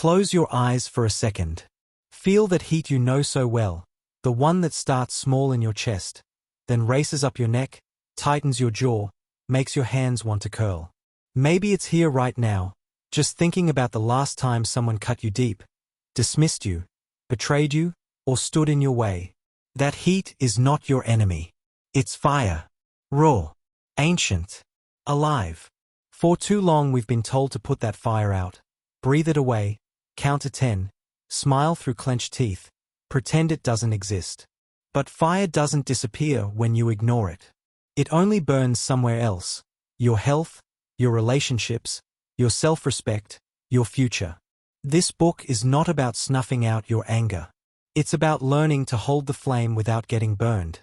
Close your eyes for a second. Feel that heat you know so well, the one that starts small in your chest, then races up your neck, tightens your jaw, makes your hands want to curl. Maybe it's here right now, just thinking about the last time someone cut you deep, dismissed you, betrayed you, or stood in your way. That heat is not your enemy. It's fire. Raw. Ancient. Alive. For too long we've been told to put that fire out. Breathe it away. Count to 10. Smile through clenched teeth. Pretend it doesn't exist. But fire doesn't disappear when you ignore it. It only burns somewhere else. Your health, your relationships, your self-respect, your future. This book is not about snuffing out your anger. It's about learning to hold the flame without getting burned.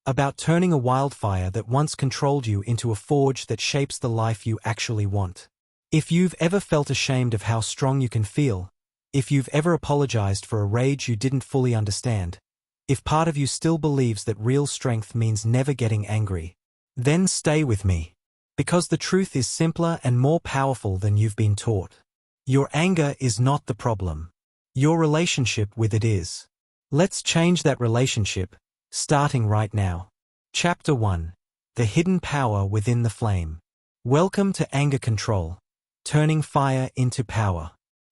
About turning a wildfire that once controlled you into a forge that shapes the life you actually want. If you've ever felt ashamed of how strong you can feel, if you've ever apologized for a rage you didn't fully understand, if part of you still believes that real strength means never getting angry, then stay with me. Because the truth is simpler and more powerful than you've been taught. Your anger is not the problem. Your relationship with it is. Let's change that relationship, starting right now. Chapter 1. The Hidden Power Within the Flame. Welcome to Anger Control. Turning fire into power.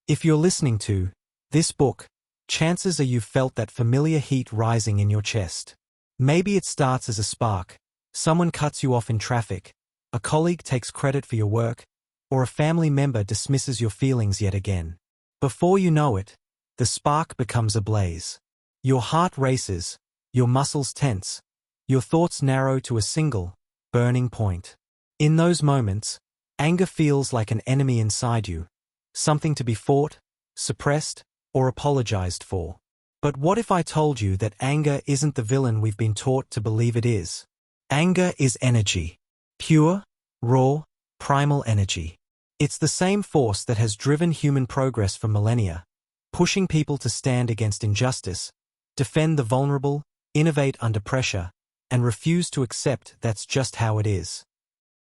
If you're listening to this book, chances are you've felt that familiar heat rising in your chest. Maybe it starts as a spark. Someone cuts you off in traffic. A colleague takes credit for your work, or a family member dismisses your feelings yet again. Before you know it, the spark becomes a blaze. Your heart races, your muscles tense, your thoughts narrow to a single, burning point. In those moments, anger feels like an enemy inside you, something to be fought, suppressed, or apologized for. But what if I told you that anger isn't the villain we've been taught to believe it is? Anger is energy. Pure, raw, primal energy. It's the same force that has driven human progress for millennia, pushing people to stand against injustice, defend the vulnerable, innovate under pressure, and refuse to accept that's just how it is.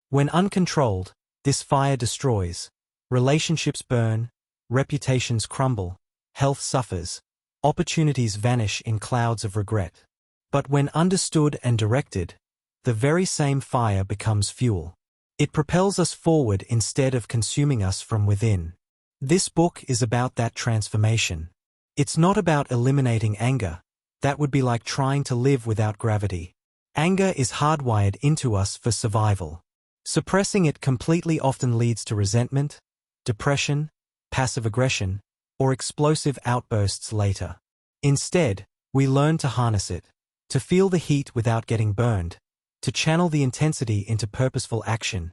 When uncontrolled, this fire destroys. Relationships burn, reputations crumble, health suffers, opportunities vanish in clouds of regret. But when understood and directed, the very same fire becomes fuel. It propels us forward instead of consuming us from within. This book is about that transformation. It's not about eliminating anger. That would be like trying to live without gravity. Anger is hardwired into us for survival. Suppressing it completely often leads to resentment, depression, passive aggression, or explosive outbursts later. Instead, we learn to harness it, to feel the heat without getting burned, to channel the intensity into purposeful action,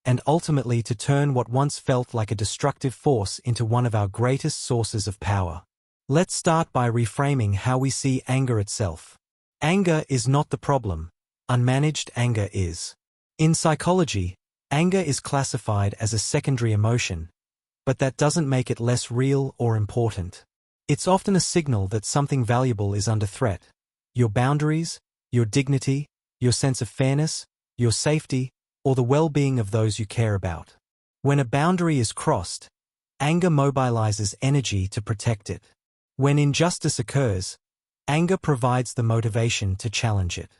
and ultimately to turn what once felt like a destructive force into one of our greatest sources of power. Let's start by reframing how we see anger itself. Anger is not the problem. Unmanaged anger is. In psychology, anger is classified as a secondary emotion, but that doesn't make it less real or important. It's often a signal that something valuable is under threat. Your boundaries, your dignity, your sense of fairness, your safety, or the well-being of those you care about. When a boundary is crossed, anger mobilizes energy to protect it. When injustice occurs, anger provides the motivation to challenge it.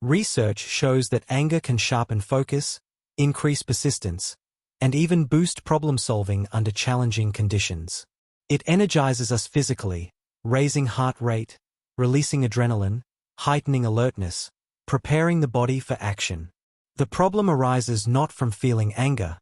Research shows that anger can sharpen focus, increase persistence, and even boost problem-solving under challenging conditions. It energizes us physically, raising heart rate, releasing adrenaline, heightening alertness, preparing the body for action. The problem arises not from feeling anger,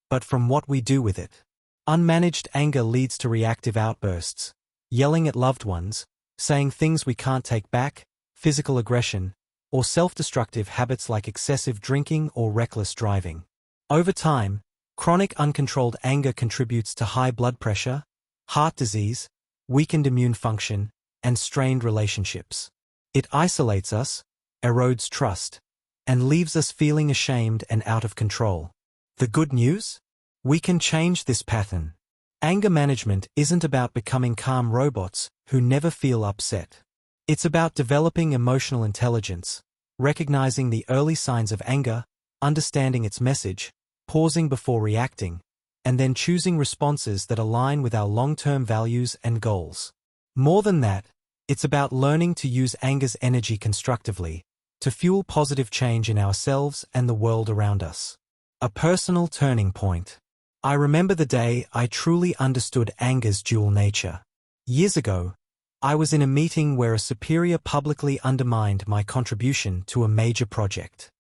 but from what we do with it. Unmanaged anger leads to reactive outbursts, yelling at loved ones, saying things we can't take back, physical aggression, or self-destructive habits like excessive drinking or reckless driving. Over time, chronic uncontrolled anger contributes to high blood pressure, heart disease, weakened immune function, and strained relationships. It isolates us, erodes trust, and leaves us feeling ashamed and out of control. The good news? We can change this pattern. Anger management isn't about becoming calm robots who never feel upset. It's about developing emotional intelligence, recognizing the early signs of anger, understanding its message, pausing before reacting, and then choosing responses that align with our long-term values and goals. More than that, it's about learning to use anger's energy constructively, to fuel positive change in ourselves and the world around us. A personal turning point. I remember the day I truly understood anger's dual nature. Years ago, I was in a meeting where a superior publicly undermined my contribution to a major project.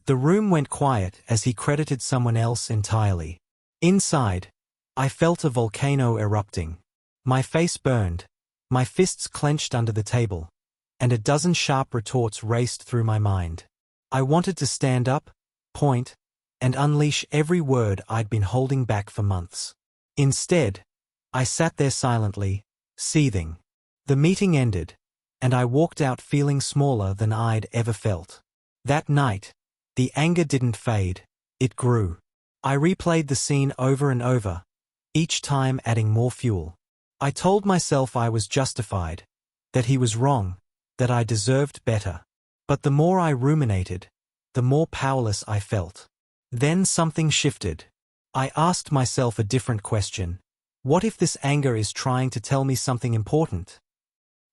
The room went quiet as he credited someone else entirely. Inside, I felt a volcano erupting. My face burned, my fists clenched under the table, and a dozen sharp retorts raced through my mind. I wanted to stand up, point, and unleash every word I'd been holding back for months. Instead, I sat there silently, seething. The meeting ended, and I walked out feeling smaller than I'd ever felt. That night, the anger didn't fade, it grew. I replayed the scene over and over, each time adding more fuel. I told myself I was justified, that he was wrong, that I deserved better. But the more I ruminated, the more powerless I felt. Then something shifted. I asked myself a different question. What if this anger is trying to tell me something important?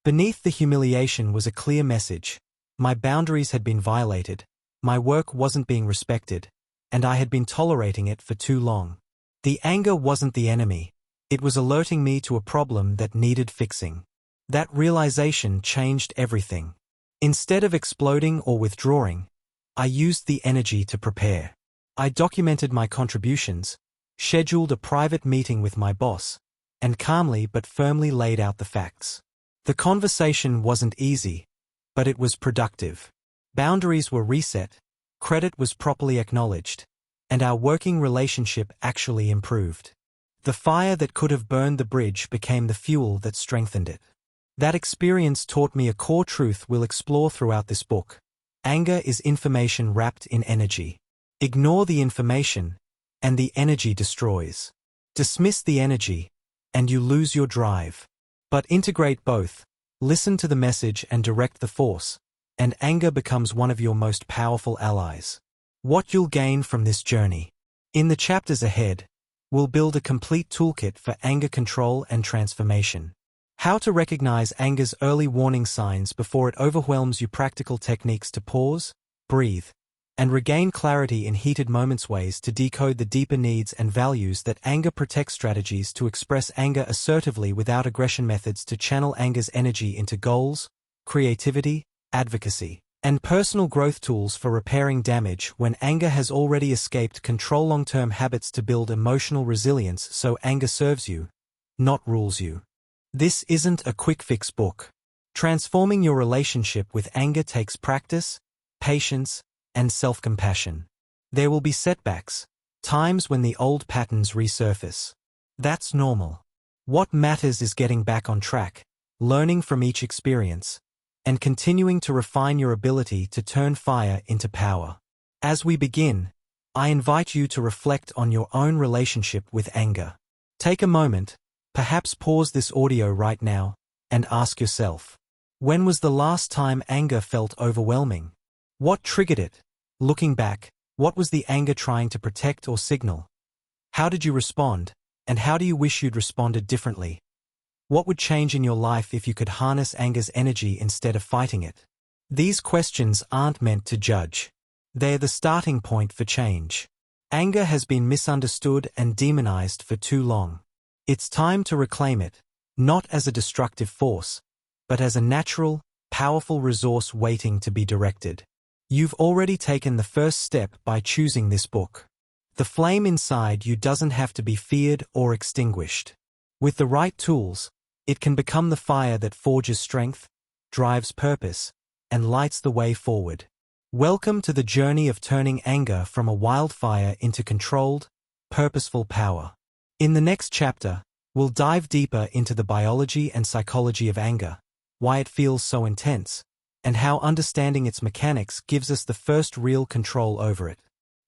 Beneath the humiliation was a clear message. My boundaries had been violated, my work wasn't being respected, and I had been tolerating it for too long. The anger wasn't the enemy. It was alerting me to a problem that needed fixing. That realization changed everything. Instead of exploding or withdrawing, I used the energy to prepare. I documented my contributions, scheduled a private meeting with my boss, and calmly but firmly laid out the facts. The conversation wasn't easy, but it was productive. Boundaries were reset, credit was properly acknowledged, and our working relationship actually improved. The fire that could have burned the bridge became the fuel that strengthened it. That experience taught me a core truth we'll explore throughout this book. Anger is information wrapped in energy. Ignore the information, and the energy destroys. Dismiss the energy, and you lose your drive. But integrate both, listen to the message and direct the force, and anger becomes one of your most powerful allies. What you'll gain from this journey. In the chapters ahead, we'll build a complete toolkit for anger control and transformation. How to recognize anger's early warning signs before it overwhelms you. Practical techniques to pause, breathe, and regain clarity in heated moments. Ways to decode the deeper needs and values that anger protects. Strategies to express anger assertively without aggression. Methods to channel anger's energy into goals, creativity, advocacy, and personal growth. Tools for repairing damage when anger has already escaped control. Long-term habits to build emotional resilience so anger serves you, not rules you. This isn't a quick-fix book. Transforming your relationship with anger takes practice, patience, and self-compassion. There will be setbacks, times when the old patterns resurface. That's normal. What matters is getting back on track, learning from each experience, and continuing to refine your ability to turn fire into power. As we begin, I invite you to reflect on your own relationship with anger. Take a moment, perhaps pause this audio right now, and ask yourself, when was the last time anger felt overwhelming? What triggered it? Looking back, what was the anger trying to protect or signal? How did you respond, and how do you wish you'd responded differently? What would change in your life if you could harness anger's energy instead of fighting it? These questions aren't meant to judge. They're the starting point for change. Anger has been misunderstood and demonized for too long. It's time to reclaim it, not as a destructive force, but as a natural, powerful resource waiting to be directed. You've already taken the first step by choosing this book. The flame inside you doesn't have to be feared or extinguished. With the right tools, it can become the fire that forges strength, drives purpose, and lights the way forward. Welcome to the journey of turning anger from a wildfire into controlled, purposeful power. In the next chapter, we'll dive deeper into the biology and psychology of anger, why it feels so intense, and how understanding its mechanics gives us the first real control over it.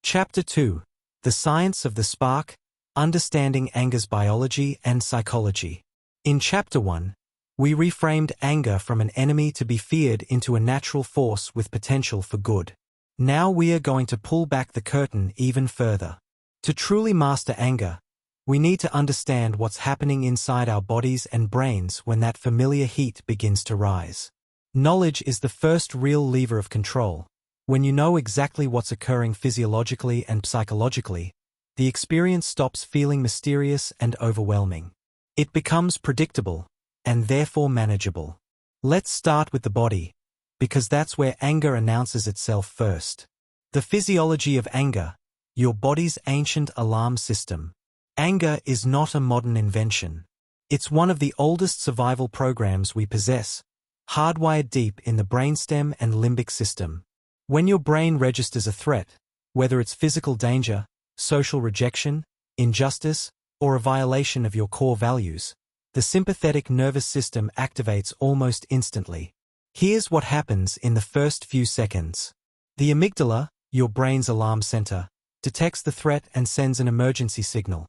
Chapter 2. The Science of the Spark, Understanding Anger's Biology and Psychology. In Chapter 1, we reframed anger from an enemy to be feared into a natural force with potential for good. Now we are going to pull back the curtain even further. To truly master anger, We need to understand what's happening inside our bodies and brains when that familiar heat begins to rise. Knowledge is the first real lever of control. When you know exactly what's occurring physiologically and psychologically, the experience stops feeling mysterious and overwhelming. It becomes predictable, and therefore manageable. Let's start with the body, because that's where anger announces itself first. The physiology of anger, your body's ancient alarm system. Anger is not a modern invention. It's one of the oldest survival programs we possess, hardwired deep in the brainstem and limbic system. When your brain registers a threat, whether it's physical danger, social rejection, injustice, or a violation of your core values, the sympathetic nervous system activates almost instantly. Here's what happens in the first few seconds. The amygdala, your brain's alarm center, detects the threat and sends an emergency signal.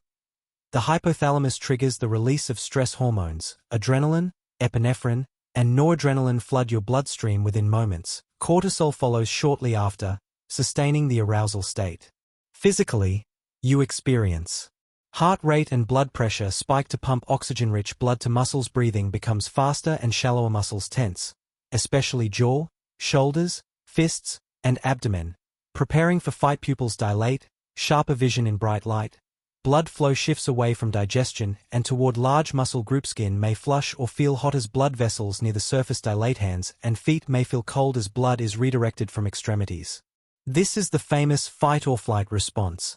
The hypothalamus triggers the release of stress hormones, adrenaline, epinephrine, and noradrenaline flood your bloodstream within moments. Cortisol follows shortly after, sustaining the arousal state. Physically, you experience heart rate and blood pressure spike to pump oxygen-rich blood to muscles. Breathing becomes faster and shallower. Muscles tense, especially jaw, shoulders, fists, and abdomen. Preparing for fight. Pupils dilate, sharper vision in bright light. Blood flow shifts away from digestion and toward large muscle groups. Skin may flush or feel hot as blood vessels near the surface dilate. Hands and feet may feel cold as blood is redirected from extremities. This is the famous fight or flight response.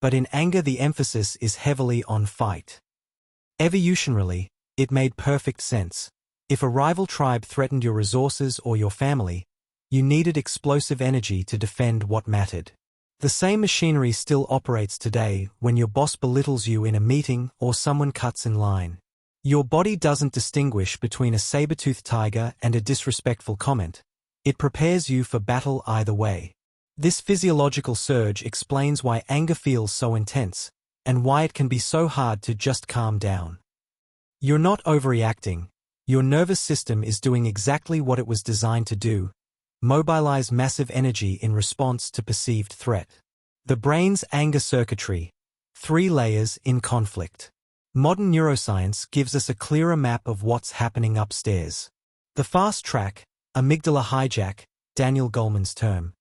But in anger the emphasis is heavily on fight. Evolutionarily, it made perfect sense. If a rival tribe threatened your resources or your family, you needed explosive energy to defend what mattered. The same machinery still operates today when your boss belittles you in a meeting or someone cuts in line. Your body doesn't distinguish between a saber-toothed tiger and a disrespectful comment. It prepares you for battle either way. This physiological surge explains why anger feels so intense, and why it can be so hard to just calm down. You're not overreacting. Your nervous system is doing exactly what it was designed to do: mobilize massive energy in response to perceived threat. The brain's anger circuitry. 3 layers in conflict. Modern neuroscience gives us a clearer map of what's happening upstairs. The fast track, amygdala hijack, Daniel Goleman's term.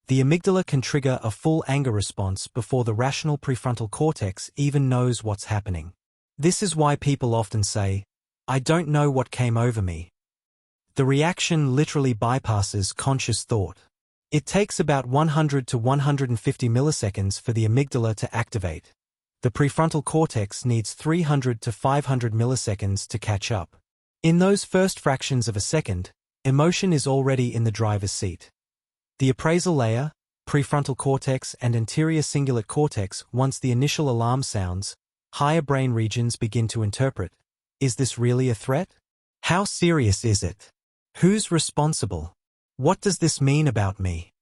The amygdala can trigger a full anger response before the rational prefrontal cortex even knows what's happening. This is why people often say, "I don't know what came over me." The reaction literally bypasses conscious thought. It takes about 100 to 150 milliseconds for the amygdala to activate. The prefrontal cortex needs 300 to 500 milliseconds to catch up. In those first fractions of a second, emotion is already in the driver's seat. The appraisal layer, prefrontal cortex and anterior cingulate cortex. Once the initial alarm sounds, higher brain regions begin to interpret. Is this really a threat? How serious is it? Who's responsible? What does this mean about me?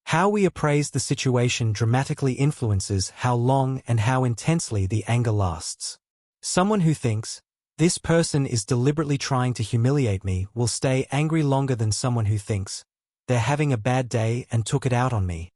How we appraise the situation dramatically influences how long and how intensely the anger lasts. Someone who thinks, "This person is deliberately trying to humiliate me," will stay angry longer than someone who thinks, "They're having a bad day and took it out on me."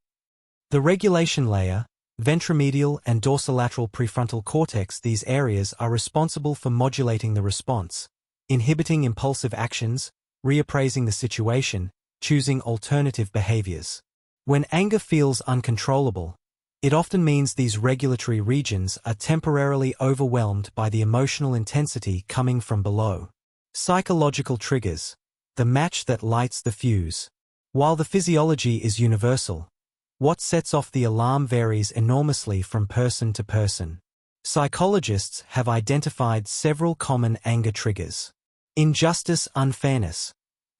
The regulation layer, ventromedial and dorsolateral prefrontal cortex. These areas are responsible for modulating the response, inhibiting impulsive actions, reappraising the situation, choosing alternative behaviors. When anger feels uncontrollable, it often means these regulatory regions are temporarily overwhelmed by the emotional intensity coming from below. Psychological triggers, the match that lights the fuse. While the physiology is universal, what sets off the alarm varies enormously from person to person. Psychologists have identified several common anger triggers. Injustice, unfairness,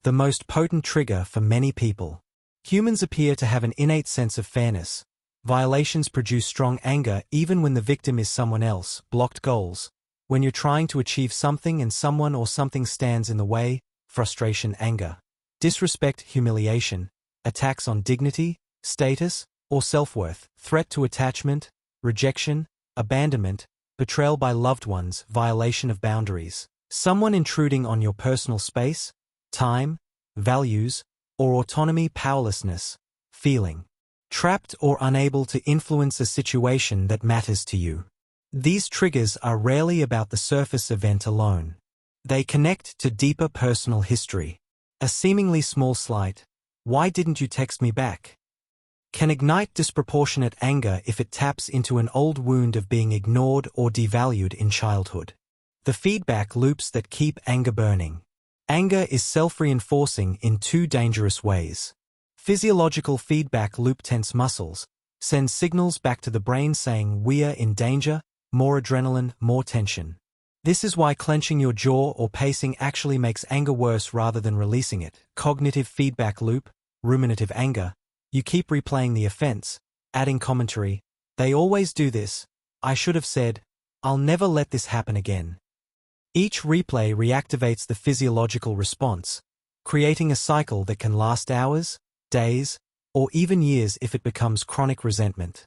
the most potent trigger for many people. Humans appear to have an innate sense of fairness. Violations produce strong anger even when the victim is someone else. Blocked goals. When you're trying to achieve something and someone or something stands in the way, frustration, anger. Disrespect, humiliation, attacks on dignity, status, or self-worth. Threat to attachment, rejection, abandonment, betrayal by loved ones, violation of boundaries. Someone intruding on your personal space, time, values, or autonomy. Powerlessness, feeling trapped or unable to influence a situation that matters to you. These triggers are rarely about the surface event alone. They connect to deeper personal history. A seemingly small slight, "Why didn't you text me back?" can ignite disproportionate anger if it taps into an old wound of being ignored or devalued in childhood. The feedback loops that keep anger burning. Anger is self-reinforcing in two dangerous ways. Physiological feedback loop: tense muscles send signals back to the brain saying we're in danger, more adrenaline, more tension. This is why clenching your jaw or pacing actually makes anger worse rather than releasing it. Cognitive feedback loop, ruminative anger. You keep replaying the offense, adding commentary. "They always do this. I should have said. I'll never let this happen again." Each replay reactivates the physiological response, creating a cycle that can last hours, days, or even years if it becomes chronic resentment.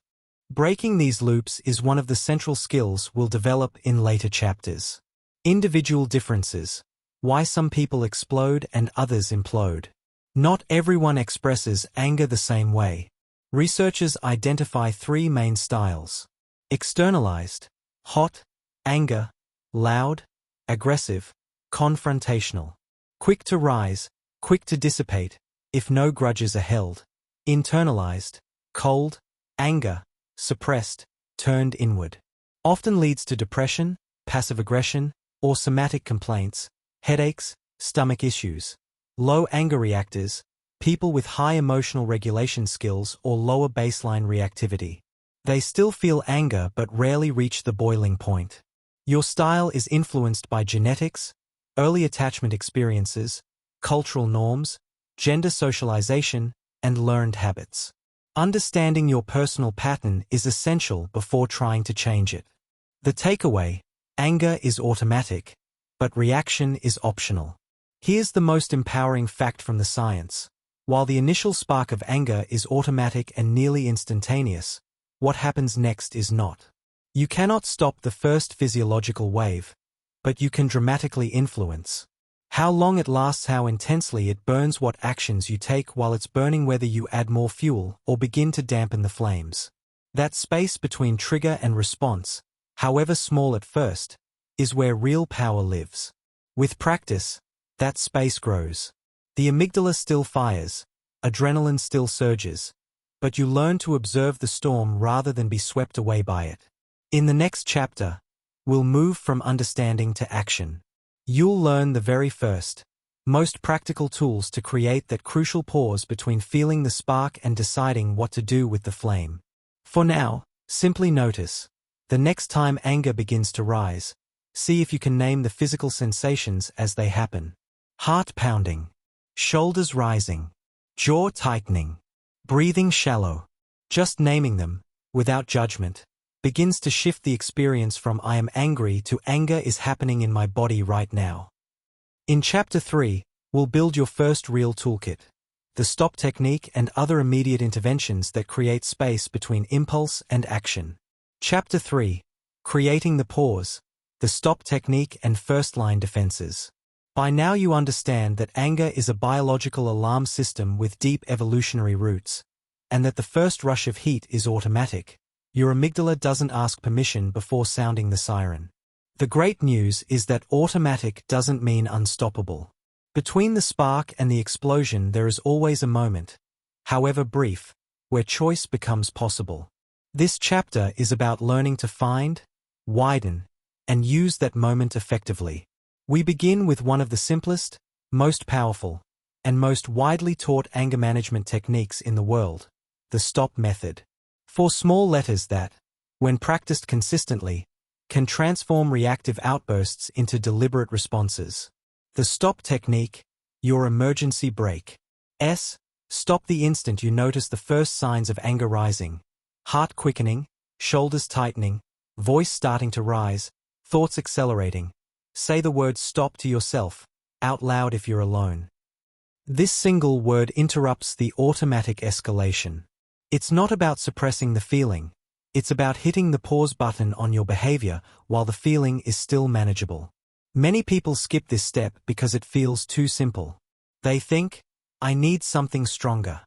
Breaking these loops is one of the central skills we'll develop in later chapters. Individual differences. Why some people explode and others implode. Not everyone expresses anger the same way. Researchers identify three main styles: externalized, hot, anger; loud, aggressive, confrontational; quick to rise, quick to dissipate, if no grudges are held; internalized, cold, anger, suppressed, turned inward. Often leads to depression, passive aggression, or somatic complaints, headaches, stomach issues. Low anger reactors, people with high emotional regulation skills or lower baseline reactivity. They still feel anger but rarely reach the boiling point. Your style is influenced by genetics, early attachment experiences, cultural norms, gender socialization, and learned habits. Understanding your personal pattern is essential before trying to change it. The takeaway: anger is automatic, but reaction is optional. Here's the most empowering fact from the science. While the initial spark of anger is automatic and nearly instantaneous, what happens next is not. You cannot stop the first physiological wave, but you can dramatically influence how long it lasts, how intensely it burns, what actions you take while it's burning, whether you add more fuel or begin to dampen the flames. That space between trigger and response, however small at first, is where real power lives. With practice, that space grows. The amygdala still fires, adrenaline still surges, but you learn to observe the storm rather than be swept away by it. In the next chapter, we'll move from understanding to action. You'll learn the very first, most practical tools to create that crucial pause between feeling the spark and deciding what to do with the flame. For now, simply notice. The next time anger begins to rise, see if you can name the physical sensations as they happen. Heart pounding, shoulders rising, jaw tightening, breathing shallow. Just naming them, without judgment, begins to shift the experience from "I am angry" to "anger is happening in my body right now." In Chapter 3, we'll build your first real toolkit, the stop technique and other immediate interventions that create space between impulse and action. Chapter 3, creating the pause, the stop technique and first-line defenses. By now you understand that anger is a biological alarm system with deep evolutionary roots, and that the first rush of heat is automatic. Your amygdala doesn't ask permission before sounding the siren. The great news is that automatic doesn't mean unstoppable. Between the spark and the explosion there is always a moment, however brief, where choice becomes possible. This chapter is about learning to find, widen, and use that moment effectively. We begin with one of the simplest, most powerful, and most widely taught anger management techniques in the world, the stop method. 4 small letters that, when practiced consistently, can transform reactive outbursts into deliberate responses. The stop technique, your emergency brake. S. Stop the instant you notice the first signs of anger rising. Heart quickening, shoulders tightening, voice starting to rise, thoughts accelerating. Say the word stop to yourself, out loud if you're alone. This single word interrupts the automatic escalation. It's not about suppressing the feeling. It's about hitting the pause button on your behavior while the feeling is still manageable. Many people skip this step because it feels too simple. They think, "I need something stronger."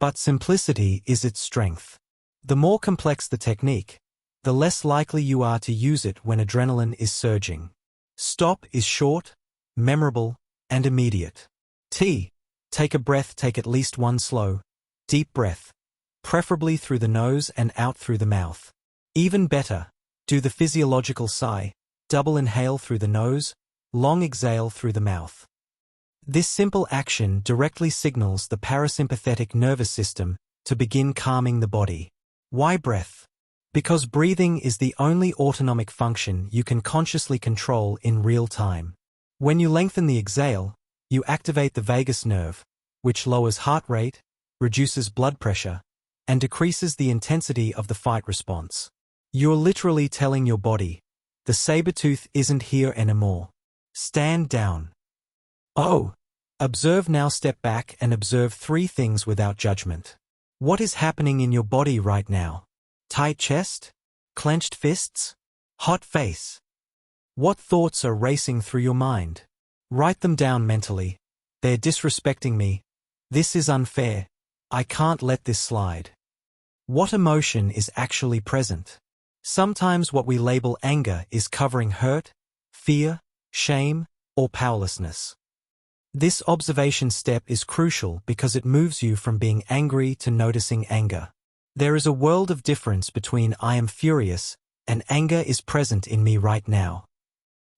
But simplicity is its strength. The more complex the technique, the less likely you are to use it when adrenaline is surging. Stop is short, memorable, and immediate. T. Take a breath. Take at least one slow, deep breath, preferably through the nose and out through the mouth. Even better, do the physiological sigh, double inhale through the nose, long exhale through the mouth. This simple action directly signals the parasympathetic nervous system to begin calming the body. Why breath? Because breathing is the only autonomic function you can consciously control in real time. When you lengthen the exhale, you activate the vagus nerve, which lowers heart rate, reduces blood pressure, and decreases the intensity of the fight response. You're literally telling your body, the saber-tooth isn't here anymore. Stand down. Oh! Observe now. Step back and observe three things without judgment. What is happening in your body right now? Tight chest? Clenched fists? Hot face? What thoughts are racing through your mind? Write them down mentally. They're disrespecting me. This is unfair. I can't let this slide. What emotion is actually present? Sometimes what we label anger is covering hurt, fear, shame, or powerlessness. This observation step is crucial because it moves you from being angry to noticing anger. There is a world of difference between I am furious and anger is present in me right now.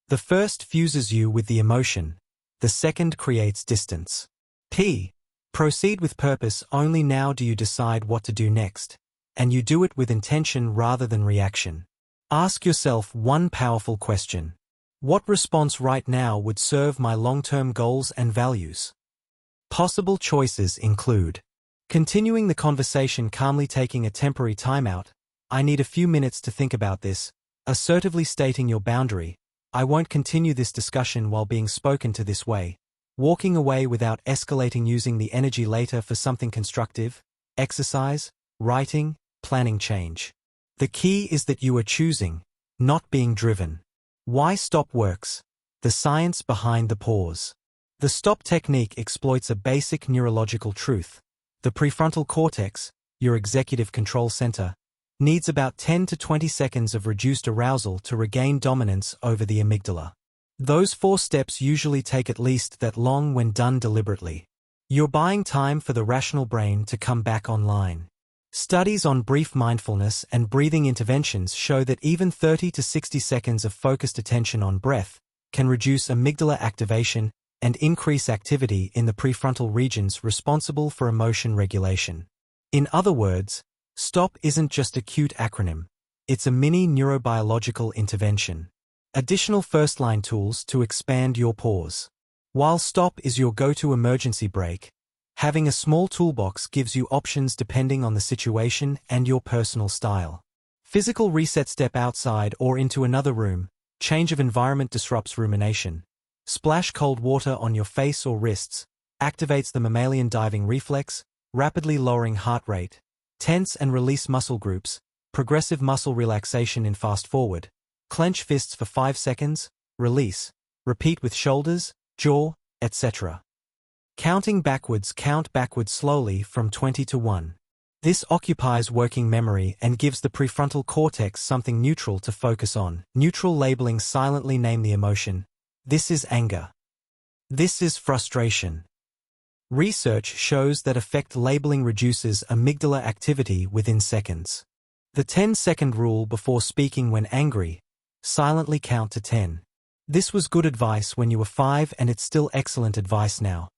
The first fuses you with the emotion, the second creates distance. P. Proceed with purpose. Only now do you decide what to do next, and you do it with intention rather than reaction. Ask yourself one powerful question. What response right now would serve my long-term goals and values? Possible choices include continuing the conversation calmly, taking a temporary timeout, I need a few minutes to think about this, assertively stating your boundary, I won't continue this discussion while being spoken to this way, walking away without escalating, using the energy later for something constructive, exercise, writing, planning change. The key is that you are choosing, not being driven. Why stop works? The science behind the pause. The stop technique exploits a basic neurological truth. The prefrontal cortex, your executive control center, needs about 10 to 20 seconds of reduced arousal to regain dominance over the amygdala. Those 4 steps usually take at least that long when done deliberately. You're buying time for the rational brain to come back online. Studies on brief mindfulness and breathing interventions show that even 30 to 60 seconds of focused attention on breath can reduce amygdala activation and increase activity in the prefrontal regions responsible for emotion regulation. In other words, STOP isn't just a cute acronym. It's a mini neurobiological intervention. Additional first-line tools to expand your pause. While STOP is your go-to emergency brake, having a small toolbox gives you options depending on the situation and your personal style. Physical reset: step outside or into another room. Change of environment disrupts rumination. Splash cold water on your face or wrists. Activates the mammalian diving reflex, rapidly lowering heart rate. Tense and release muscle groups. Progressive muscle relaxation in fast forward. Clench fists for 5 seconds. Release. Repeat with shoulders, jaw, etc. Counting backwards: count backwards slowly from 20 to 1. This occupies working memory and gives the prefrontal cortex something neutral to focus on. Neutral labeling: silently name the emotion. This is anger. This is frustration. Research shows that affect labeling reduces amygdala activity within seconds. The 10-second rule before speaking: when angry, silently count to 10. This was good advice when you were 5 and it's still excellent advice now.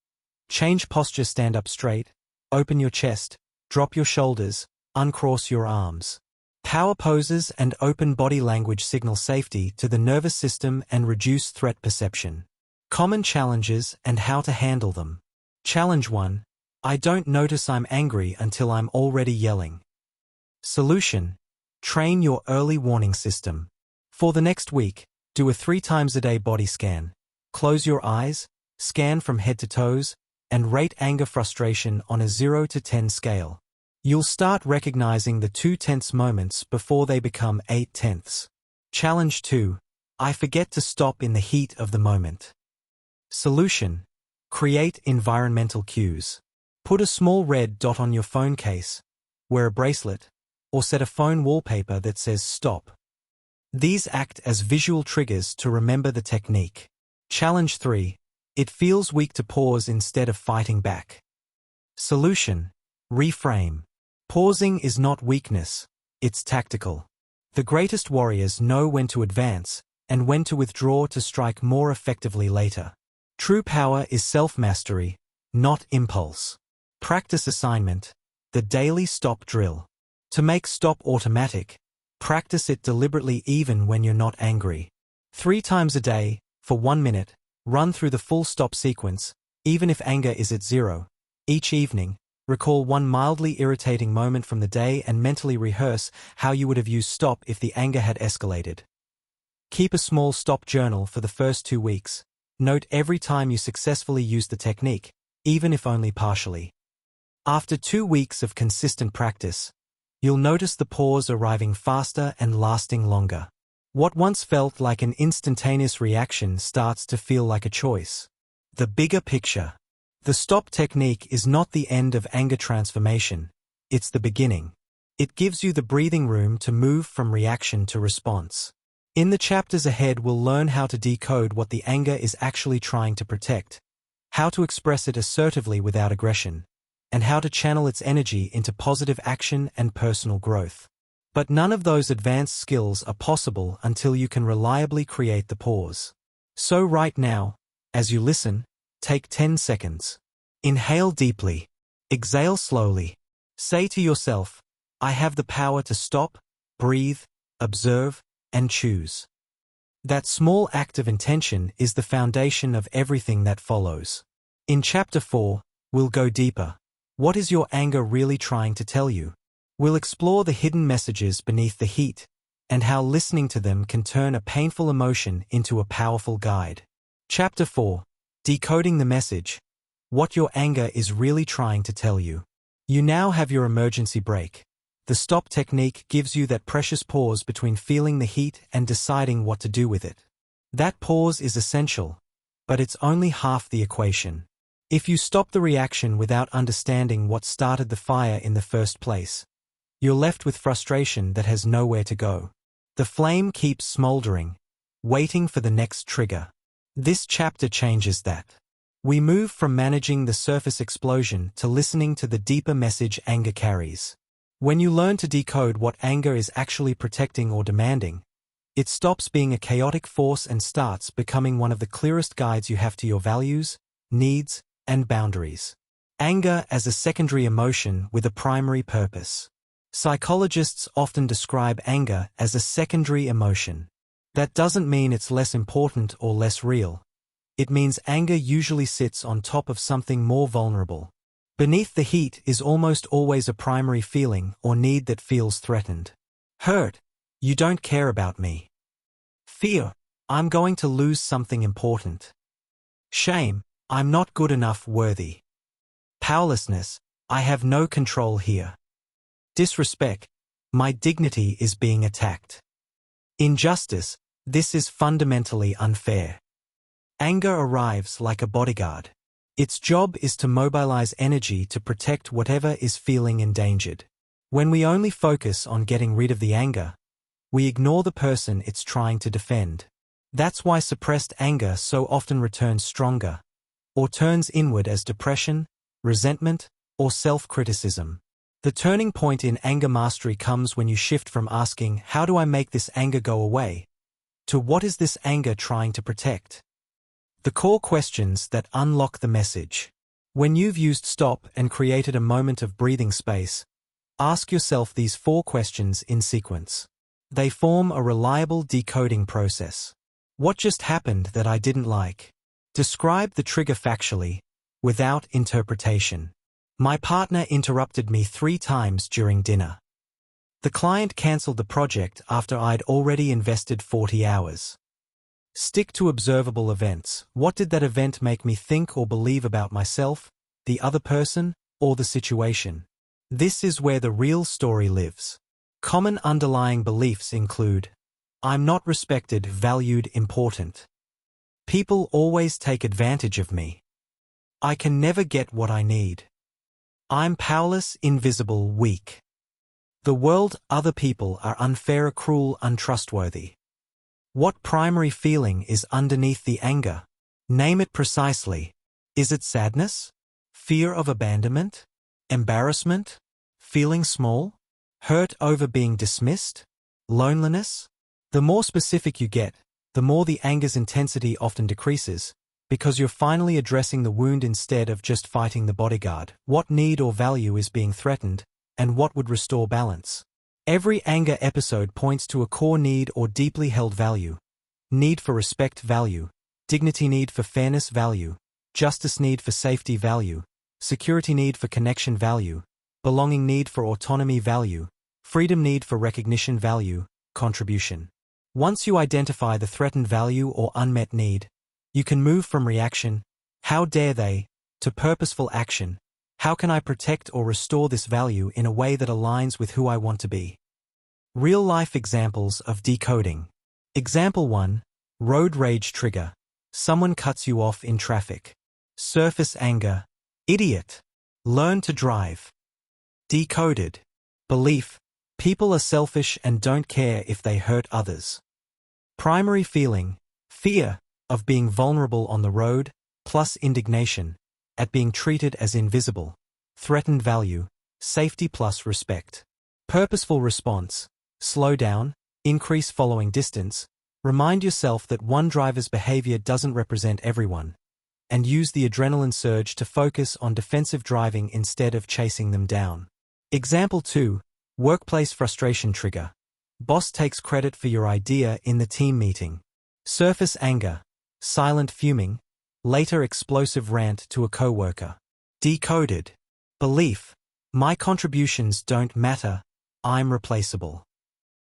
Change posture: stand up straight, open your chest, drop your shoulders, uncross your arms. Power poses and open body language signal safety to the nervous system and reduce threat perception. Common challenges and how to handle them. Challenge 1. I don't notice I'm angry until I'm already yelling. Solution: train your early warning system. For the next week, do a 3 times a day body scan. Close your eyes, scan from head to toes, and rate anger frustration on a 0 to 10 scale. You'll start recognizing the 2 tense moments before they become 8 tenths. Challenge 2. I forget to stop in the heat of the moment. Solution: create environmental cues. Put a small red dot on your phone case. Wear a bracelet. or set a phone wallpaper that says stop. These act as visual triggers to remember the technique. Challenge 3. It feels weak to pause instead of fighting back. Solution: reframe. Pausing is not weakness, it's tactical. The greatest warriors know when to advance and when to withdraw to strike more effectively later. True power is self-mastery, not impulse. Practice assignment: the daily stop drill. To make stop automatic, practice it deliberately even when you're not angry. 3 times a day, for 1 minute, run through the full stop sequence, even if anger is at 0. Each evening, recall one mildly irritating moment from the day and mentally rehearse how you would have used stop if the anger had escalated. Keep a small stop journal for the first 2 weeks. Note every time you successfully use the technique, even if only partially. After 2 weeks of consistent practice, you'll notice the pause arriving faster and lasting longer. What once felt like an instantaneous reaction starts to feel like a choice. The bigger picture. The stop technique is not the end of anger transformation, it's the beginning. It gives you the breathing room to move from reaction to response. In the chapters ahead, we'll learn how to decode what the anger is actually trying to protect, how to express it assertively without aggression, and how to channel its energy into positive action and personal growth. But none of those advanced skills are possible until you can reliably create the pause. So right now, as you listen, take 10 seconds. Inhale deeply. Exhale slowly. Say to yourself, I have the power to stop, breathe, observe, and choose. That small act of intention is the foundation of everything that follows. In Chapter 4, we'll go deeper. What is your anger really trying to tell you? We'll explore the hidden messages beneath the heat, and how listening to them can turn a painful emotion into a powerful guide. Chapter 4. Decoding the message. What your anger is really trying to tell you. You now have your emergency brake. The stop technique gives you that precious pause between feeling the heat and deciding what to do with it. That pause is essential, but it's only half the equation. If you stop the reaction without understanding what started the fire in the first place, you're left with frustration that has nowhere to go. The flame keeps smoldering, waiting for the next trigger. This chapter changes that. We move from managing the surface explosion to listening to the deeper message anger carries. When you learn to decode what anger is actually protecting or demanding, it stops being a chaotic force and starts becoming one of the clearest guides you have to your values, needs, and boundaries. Anger as a secondary emotion with a primary purpose. Psychologists often describe anger as a secondary emotion. That doesn't mean it's less important or less real. It means anger usually sits on top of something more vulnerable. Beneath the heat is almost always a primary feeling or need that feels threatened. Hurt: you don't care about me. Fear: I'm going to lose something important. Shame: I'm not good enough, worthy. Powerlessness: I have no control here. Disrespect: my dignity is being attacked. Injustice: this is fundamentally unfair. Anger arrives like a bodyguard. Its job is to mobilize energy to protect whatever is feeling endangered. When we only focus on getting rid of the anger, we ignore the person it's trying to defend. That's why suppressed anger so often returns stronger, or turns inward as depression, resentment, or self-criticism. The turning point in anger mastery comes when you shift from asking, how do I make this anger go away, to what is this anger trying to protect? The core questions that unlock the message. When you've used stop and created a moment of breathing space, ask yourself these 4 questions in sequence. They form a reliable decoding process. What just happened that I didn't like? Describe the trigger factually, without interpretation. My partner interrupted me 3 times during dinner. The client canceled the project after I'd already invested 40 hours. Stick to observable events. What did that event make me think or believe about myself, the other person, or the situation? This is where the real story lives. Common underlying beliefs include: I'm not respected, valued, important. People always take advantage of me. I can never get what I need. I'm powerless, invisible, weak. The world, other people are unfair, cruel, untrustworthy. What primary feeling is underneath the anger? Name it precisely. Is it sadness? Fear of abandonment? Embarrassment? Feeling small? Hurt over being dismissed? Loneliness? The more specific you get, the more the anger's intensity often decreases, because you're finally addressing the wound instead of just fighting the bodyguard. What need or value is being threatened, and what would restore balance? Every anger episode points to a core need or deeply held value. Need for respect, value. Dignity, need for fairness, value. Justice, need for safety, value. Security, need for connection, value. Belonging, need for autonomy, value. Freedom, need for recognition, value. Contribution. Once you identify the threatened value or unmet need, you can move from reaction, how dare they, to purposeful action. How can I protect or restore this value in a way that aligns with who I want to be? Real-life examples of decoding. Example 1. Road rage trigger. Someone cuts you off in traffic. Surface anger. Idiot. Learn to drive. Decoded. Belief. People are selfish and don't care if they hurt others. Primary feeling. Fear of being vulnerable on the road, plus indignation at being treated as invisible. Threatened value. Safety plus respect. Purposeful response. Slow down. Increase following distance. Remind yourself that one driver's behavior doesn't represent everyone. And use the adrenaline surge to focus on defensive driving instead of chasing them down. Example 2. Workplace frustration trigger. Boss takes credit for your idea in the team meeting. Surface anger. Silent fuming. Later explosive rant to a coworker. Decoded. Belief. My contributions don't matter. I'm replaceable.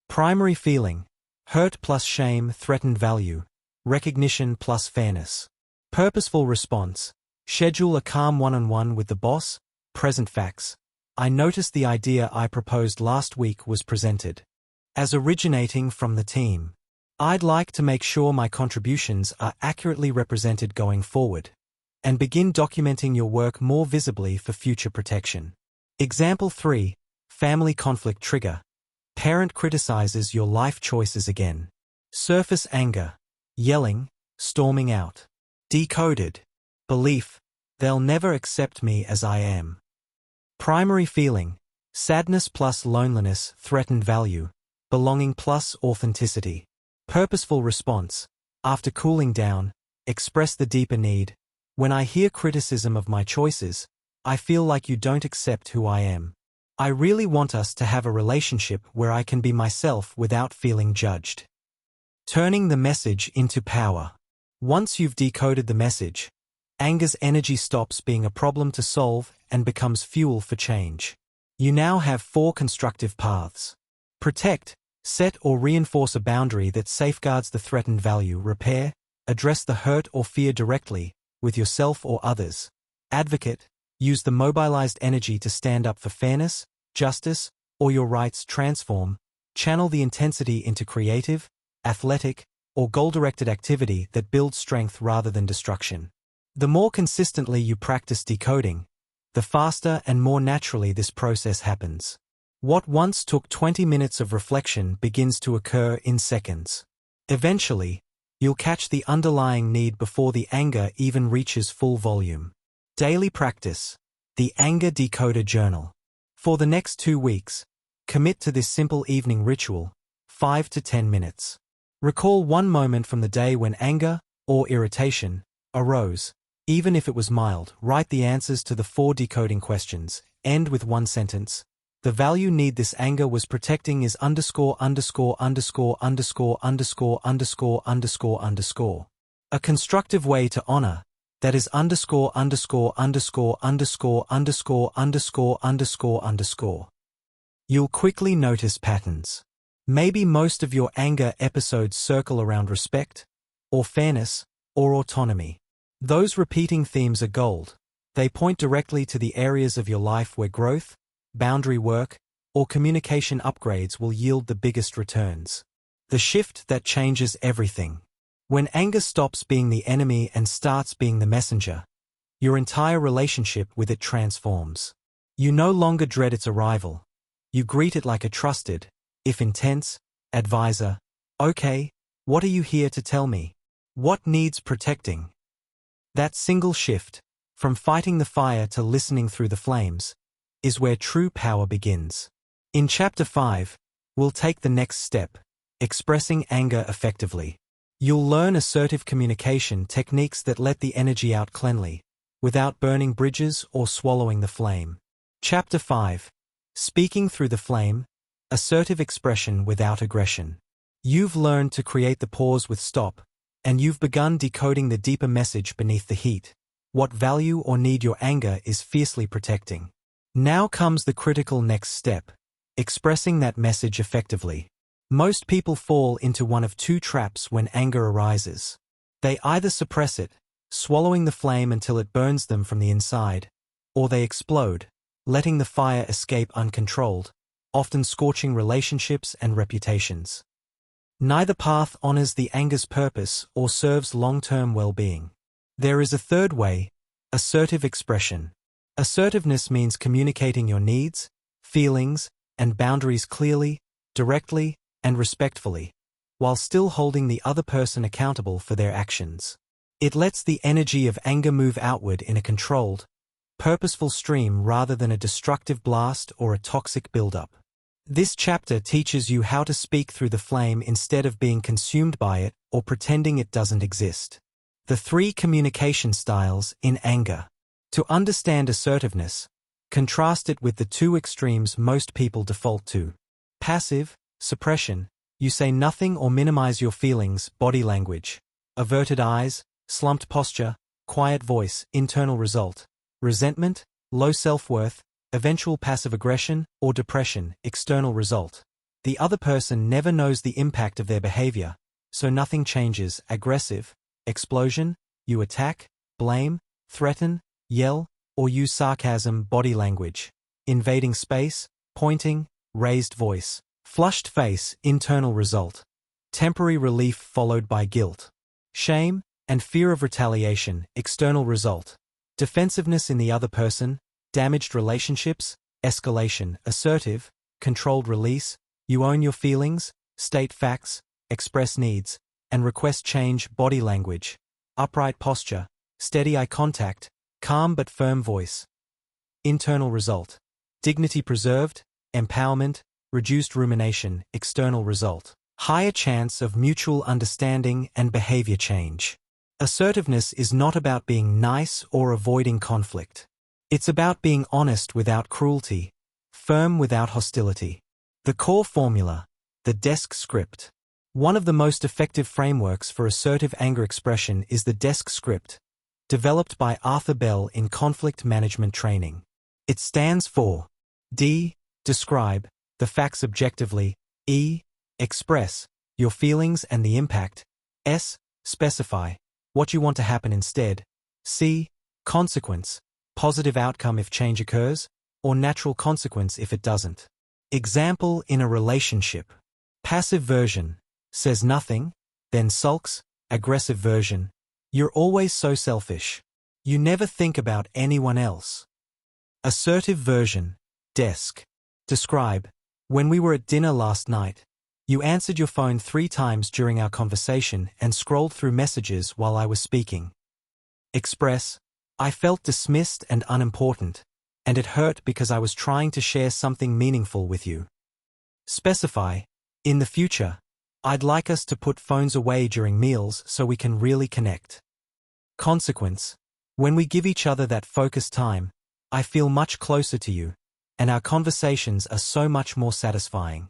Primary feeling. Hurt plus shame, threatened value. Recognition plus fairness. Purposeful response. Schedule a calm one-on-one with the boss. Present facts. I noticed the idea I proposed last week was presented as originating from the team. I'd like to make sure my contributions are accurately represented going forward, and begin documenting your work more visibly for future protection. Example 3. Family conflict trigger. Parent criticizes your life choices again. Surface anger. Yelling, storming out. Decoded. Belief. They'll never accept me as I am. Primary feeling. Sadness plus loneliness, threatened value. Belonging plus authenticity. Purposeful response. After cooling down, express the deeper need. When I hear criticism of my choices, I feel like you don't accept who I am. I really want us to have a relationship where I can be myself without feeling judged. Turning the message into power. Once you've decoded the message, anger's energy stops being a problem to solve and becomes fuel for change. You now have 4 constructive paths. Protect. Set or reinforce a boundary that safeguards the threatened value. Repair. Address the hurt or fear directly, with yourself or others. Advocate. Use the mobilized energy to stand up for fairness, justice, or your rights. Transform. Channel the intensity into creative, athletic, or goal-directed activity that builds strength rather than destruction. The more consistently you practice decoding, the faster and more naturally this process happens. What once took 20 minutes of reflection begins to occur in seconds. Eventually, you'll catch the underlying need before the anger even reaches full volume. Daily practice. The Anger Decoder Journal. For the next 2 weeks, commit to this simple evening ritual, 5 to 10 minutes. Recall one moment from the day when anger, or irritation, arose. Even if it was mild, write the answers to the 4 decoding questions. End with one sentence. The value need this anger was protecting is underscore underscore underscore underscore underscore underscore underscore underscore. A constructive way to honor, that is underscore underscore underscore underscore underscore underscore underscore underscore. You'll quickly notice patterns. Maybe most of your anger episodes circle around respect, or fairness, or autonomy. Those repeating themes are gold. They point directly to the areas of your life where growth, boundary work, or communication upgrades will yield the biggest returns. The shift that changes everything. When anger stops being the enemy and starts being the messenger, your entire relationship with it transforms. You no longer dread its arrival. You greet it like a trusted, if intense, advisor. Okay, what are you here to tell me? What needs protecting? That single shift, from fighting the fire to listening through the flames, is where true power begins. In Chapter 5, we'll take the next step, expressing anger effectively. You'll learn assertive communication techniques that let the energy out cleanly, without burning bridges or swallowing the flame. Chapter 5. Speaking through the flame, assertive expression without aggression. You've learned to create the pause with stop, and you've begun decoding the deeper message beneath the heat. What value or need your anger is fiercely protecting. Now comes the critical next step, expressing that message effectively. Most people fall into one of two traps when anger arises. They either suppress it, swallowing the flame until it burns them from the inside, or they explode, letting the fire escape uncontrolled, often scorching relationships and reputations. Neither path honors the anger's purpose or serves long-term well-being. There is a third way, assertive expression. Assertiveness means communicating your needs, feelings, and boundaries clearly, directly, and respectfully, while still holding the other person accountable for their actions. It lets the energy of anger move outward in a controlled, purposeful stream rather than a destructive blast or a toxic buildup. This chapter teaches you how to speak through the flame instead of being consumed by it or pretending it doesn't exist. The 3 communication styles in anger. To understand assertiveness, contrast it with the 2 extremes most people default to. Passive, suppression, you say nothing or minimize your feelings, body language. Averted eyes, slumped posture, quiet voice, internal result. Resentment, low self-worth, eventual passive aggression, or depression, external result. The other person never knows the impact of their behavior, so nothing changes. Aggressive, explosion, you attack, blame, threaten, yell, or use sarcasm, body language. Invading space, pointing, raised voice. Flushed face, internal result. Temporary relief followed by guilt. Shame and fear of retaliation, external result. Defensiveness in the other person, damaged relationships, escalation. Assertive, controlled release, you own your feelings, state facts, express needs, and request change. Body language. Upright posture, steady eye contact, calm but firm voice. Internal result. Dignity preserved, empowerment, reduced rumination. External result. Higher chance of mutual understanding and behavior change. Assertiveness is not about being nice or avoiding conflict. It's about being honest without cruelty, firm without hostility. The core formula, the desk script. One of the most effective frameworks for assertive anger expression is the desk script, developed by Arthur Bell in conflict management training. It stands for D. Describe the facts objectively. E. Express your feelings and the impact. S. Specify what you want to happen instead. C. Consequence, positive outcome if change occurs, or natural consequence if it doesn't. Example in a relationship. Passive version, says nothing, then sulks. Aggressive version, you're always so selfish. You never think about anyone else. Assertive version, desk. Describe, when we were at dinner last night, you answered your phone 3 times during our conversation and scrolled through messages while I was speaking. Express, I felt dismissed and unimportant, and it hurt because I was trying to share something meaningful with you. Specify, in the future, I'd like us to put phones away during meals so we can really connect. Consequence, when we give each other that focused time, I feel much closer to you, and our conversations are so much more satisfying.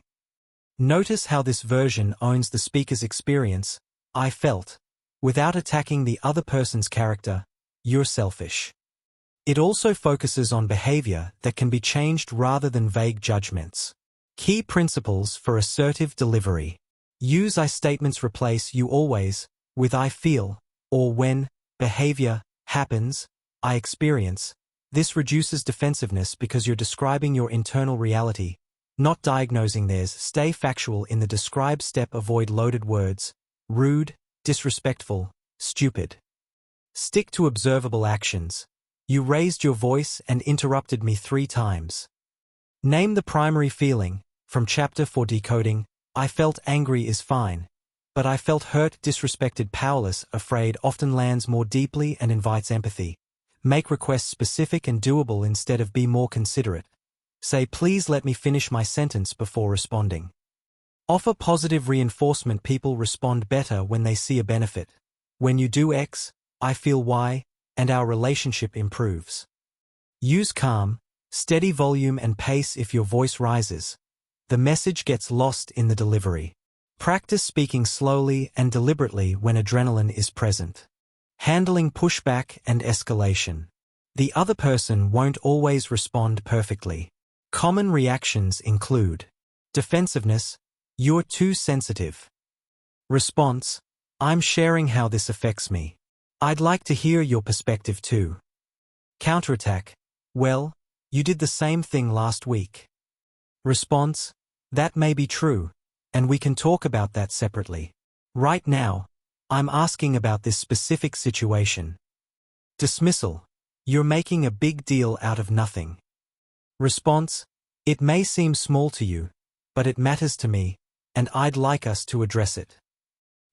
Notice how this version owns the speaker's experience, I felt, without attacking the other person's character, you're selfish. It also focuses on behavior that can be changed rather than vague judgments. Key principles for assertive delivery. Use I statements. Replace you always with I feel, or when behavior happens, I experience. This reduces defensiveness because you're describing your internal reality, not diagnosing theirs. Stay factual in the describe step. Avoid loaded words, rude, disrespectful, stupid. Stick to observable actions. You raised your voice and interrupted me 3 times. Name the primary feeling. From Chapter 4 Decoding, I felt angry is fine. But I felt hurt, disrespected, powerless, afraid often lands more deeply and invites empathy. Make requests specific and doable instead of be more considerate. Say, please let me finish my sentence before responding. Offer positive reinforcement. People respond better when they see a benefit. When you do X, I feel Y, and our relationship improves. Use calm, steady volume and pace. If your voice rises, the message gets lost in the delivery. Practice speaking slowly and deliberately when adrenaline is present. Handling pushback and escalation. The other person won't always respond perfectly. Common reactions include defensiveness, you're too sensitive. Response, I'm sharing how this affects me. I'd like to hear your perspective too. Counterattack, well, you did the same thing last week. Response, that may be true, and we can talk about that separately. Right now, I'm asking about this specific situation. Dismissal, you're making a big deal out of nothing. Response, it may seem small to you, but it matters to me, and I'd like us to address it.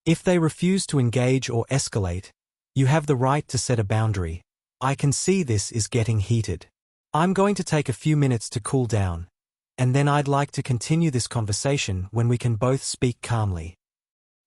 If they refuse to engage or escalate, you have the right to set a boundary. I can see this is getting heated. I'm going to take a few minutes to cool down, and then I'd like to continue this conversation when we can both speak calmly.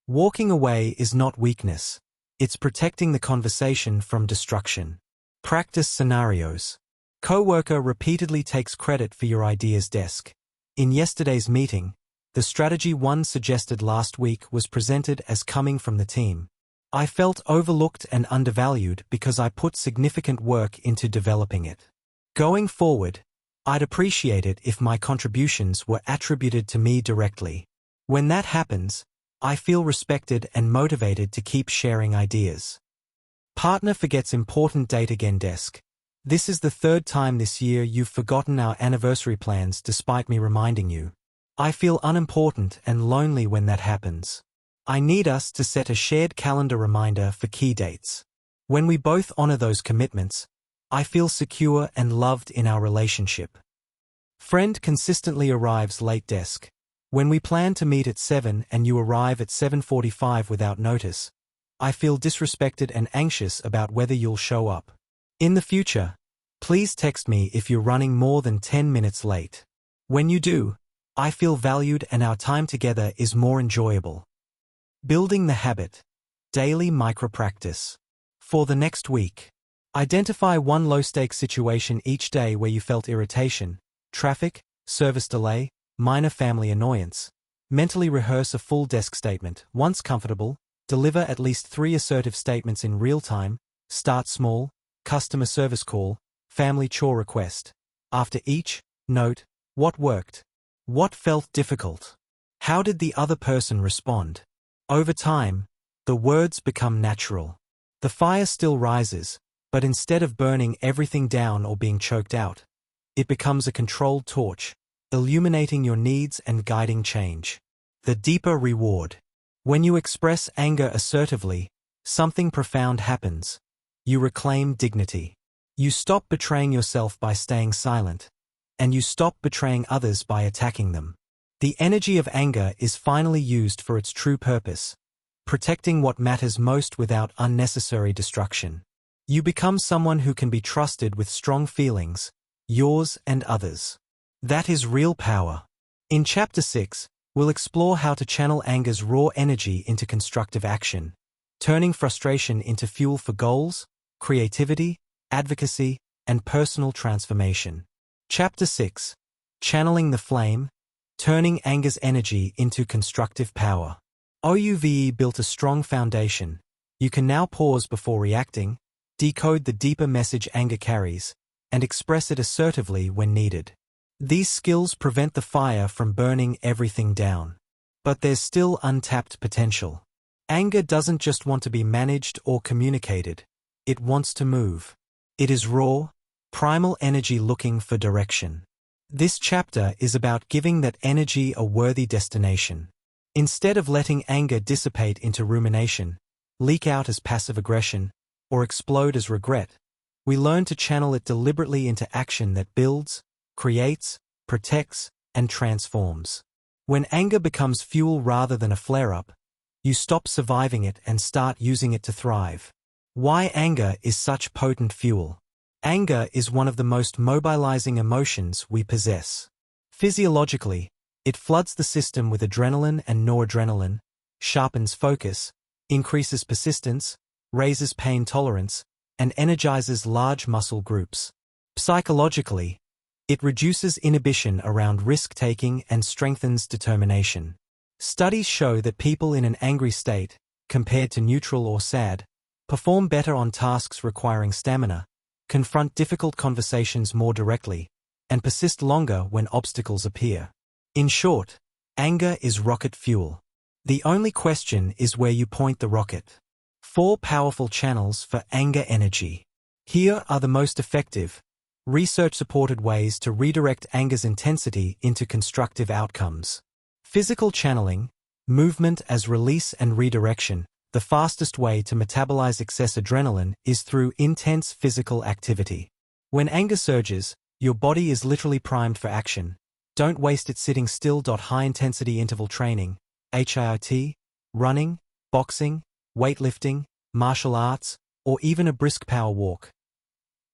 Walking away is not weakness. It's protecting the conversation from destruction. Practice scenarios. Coworker repeatedly takes credit for your ideas. Desk. In yesterday's meeting, the strategy one suggested last week was presented as coming from the team. I felt overlooked and undervalued because I put significant work into developing it. Going forward, I'd appreciate it if my contributions were attributed to me directly. When that happens, I feel respected and motivated to keep sharing ideas. Partner forgets important date again. Desk. This is the third time this year you've forgotten our anniversary plans despite me reminding you. I feel unimportant and lonely when that happens. I need us to set a shared calendar reminder for key dates. When we both honor those commitments, I feel secure and loved in our relationship. Friend consistently arrives late. Desk. When we plan to meet at 7 and you arrive at 7:45 without notice, I feel disrespected and anxious about whether you'll show up. In the future, please text me if you're running more than 10 minutes late. When you do, I feel valued and our time together is more enjoyable. Building the habit. Daily micro-practice. For the next week, identify one low-stakes situation each day where you felt irritation, traffic, service delay, minor family annoyance. Mentally rehearse a full desk statement. Once comfortable, deliver at least 3 assertive statements in real time. Start small, customer service call, family chore request. After each, note, what worked? What felt difficult? How did the other person respond? Over time, the words become natural. The fire still rises, but instead of burning everything down or being choked out, it becomes a controlled torch, illuminating your needs and guiding change. The deeper reward. When you express anger assertively, something profound happens. You reclaim dignity. You stop betraying yourself by staying silent, and you stop betraying others by attacking them. The energy of anger is finally used for its true purpose, protecting what matters most without unnecessary destruction. You become someone who can be trusted with strong feelings, yours and others. That is real power. In Chapter 6, we'll explore how to channel anger's raw energy into constructive action, turning frustration into fuel for goals, creativity, advocacy, and personal transformation. Chapter 6. Channeling the Flame, Turning Anger's Energy into Constructive Power. OUVE built a strong foundation. You can now pause before reacting, decode the deeper message anger carries, and express it assertively when needed. These skills prevent the fire from burning everything down. But there's still untapped potential. Anger doesn't just want to be managed or communicated. It wants to move. It is raw, primal energy looking for direction. This chapter is about giving that energy a worthy destination. Instead of letting anger dissipate into rumination, leak out as passive aggression, or explode as regret, we learn to channel it deliberately into action that builds, creates, protects, and transforms. When anger becomes fuel rather than a flare-up, you stop surviving it and start using it to thrive. Why anger is such potent fuel? Anger is one of the most mobilizing emotions we possess. Physiologically, it floods the system with adrenaline and noradrenaline, sharpens focus, increases persistence, raises pain tolerance, and energizes large muscle groups. Psychologically, it reduces inhibition around risk-taking and strengthens determination. Studies show that people in an angry state, compared to neutral or sad, perform better on tasks requiring stamina, confront difficult conversations more directly, and persist longer when obstacles appear. In short, anger is rocket fuel. The only question is where you point the rocket. 4 powerful channels for anger energy. Here are the most effective, research-supported ways to redirect anger's intensity into constructive outcomes. Physical channeling, movement as release and redirection. The fastest way to metabolize excess adrenaline is through intense physical activity. When anger surges, your body is literally primed for action. Don't waste it sitting still. High-intensity interval training, HIIT, running, boxing, weightlifting, martial arts, or even a brisk power walk.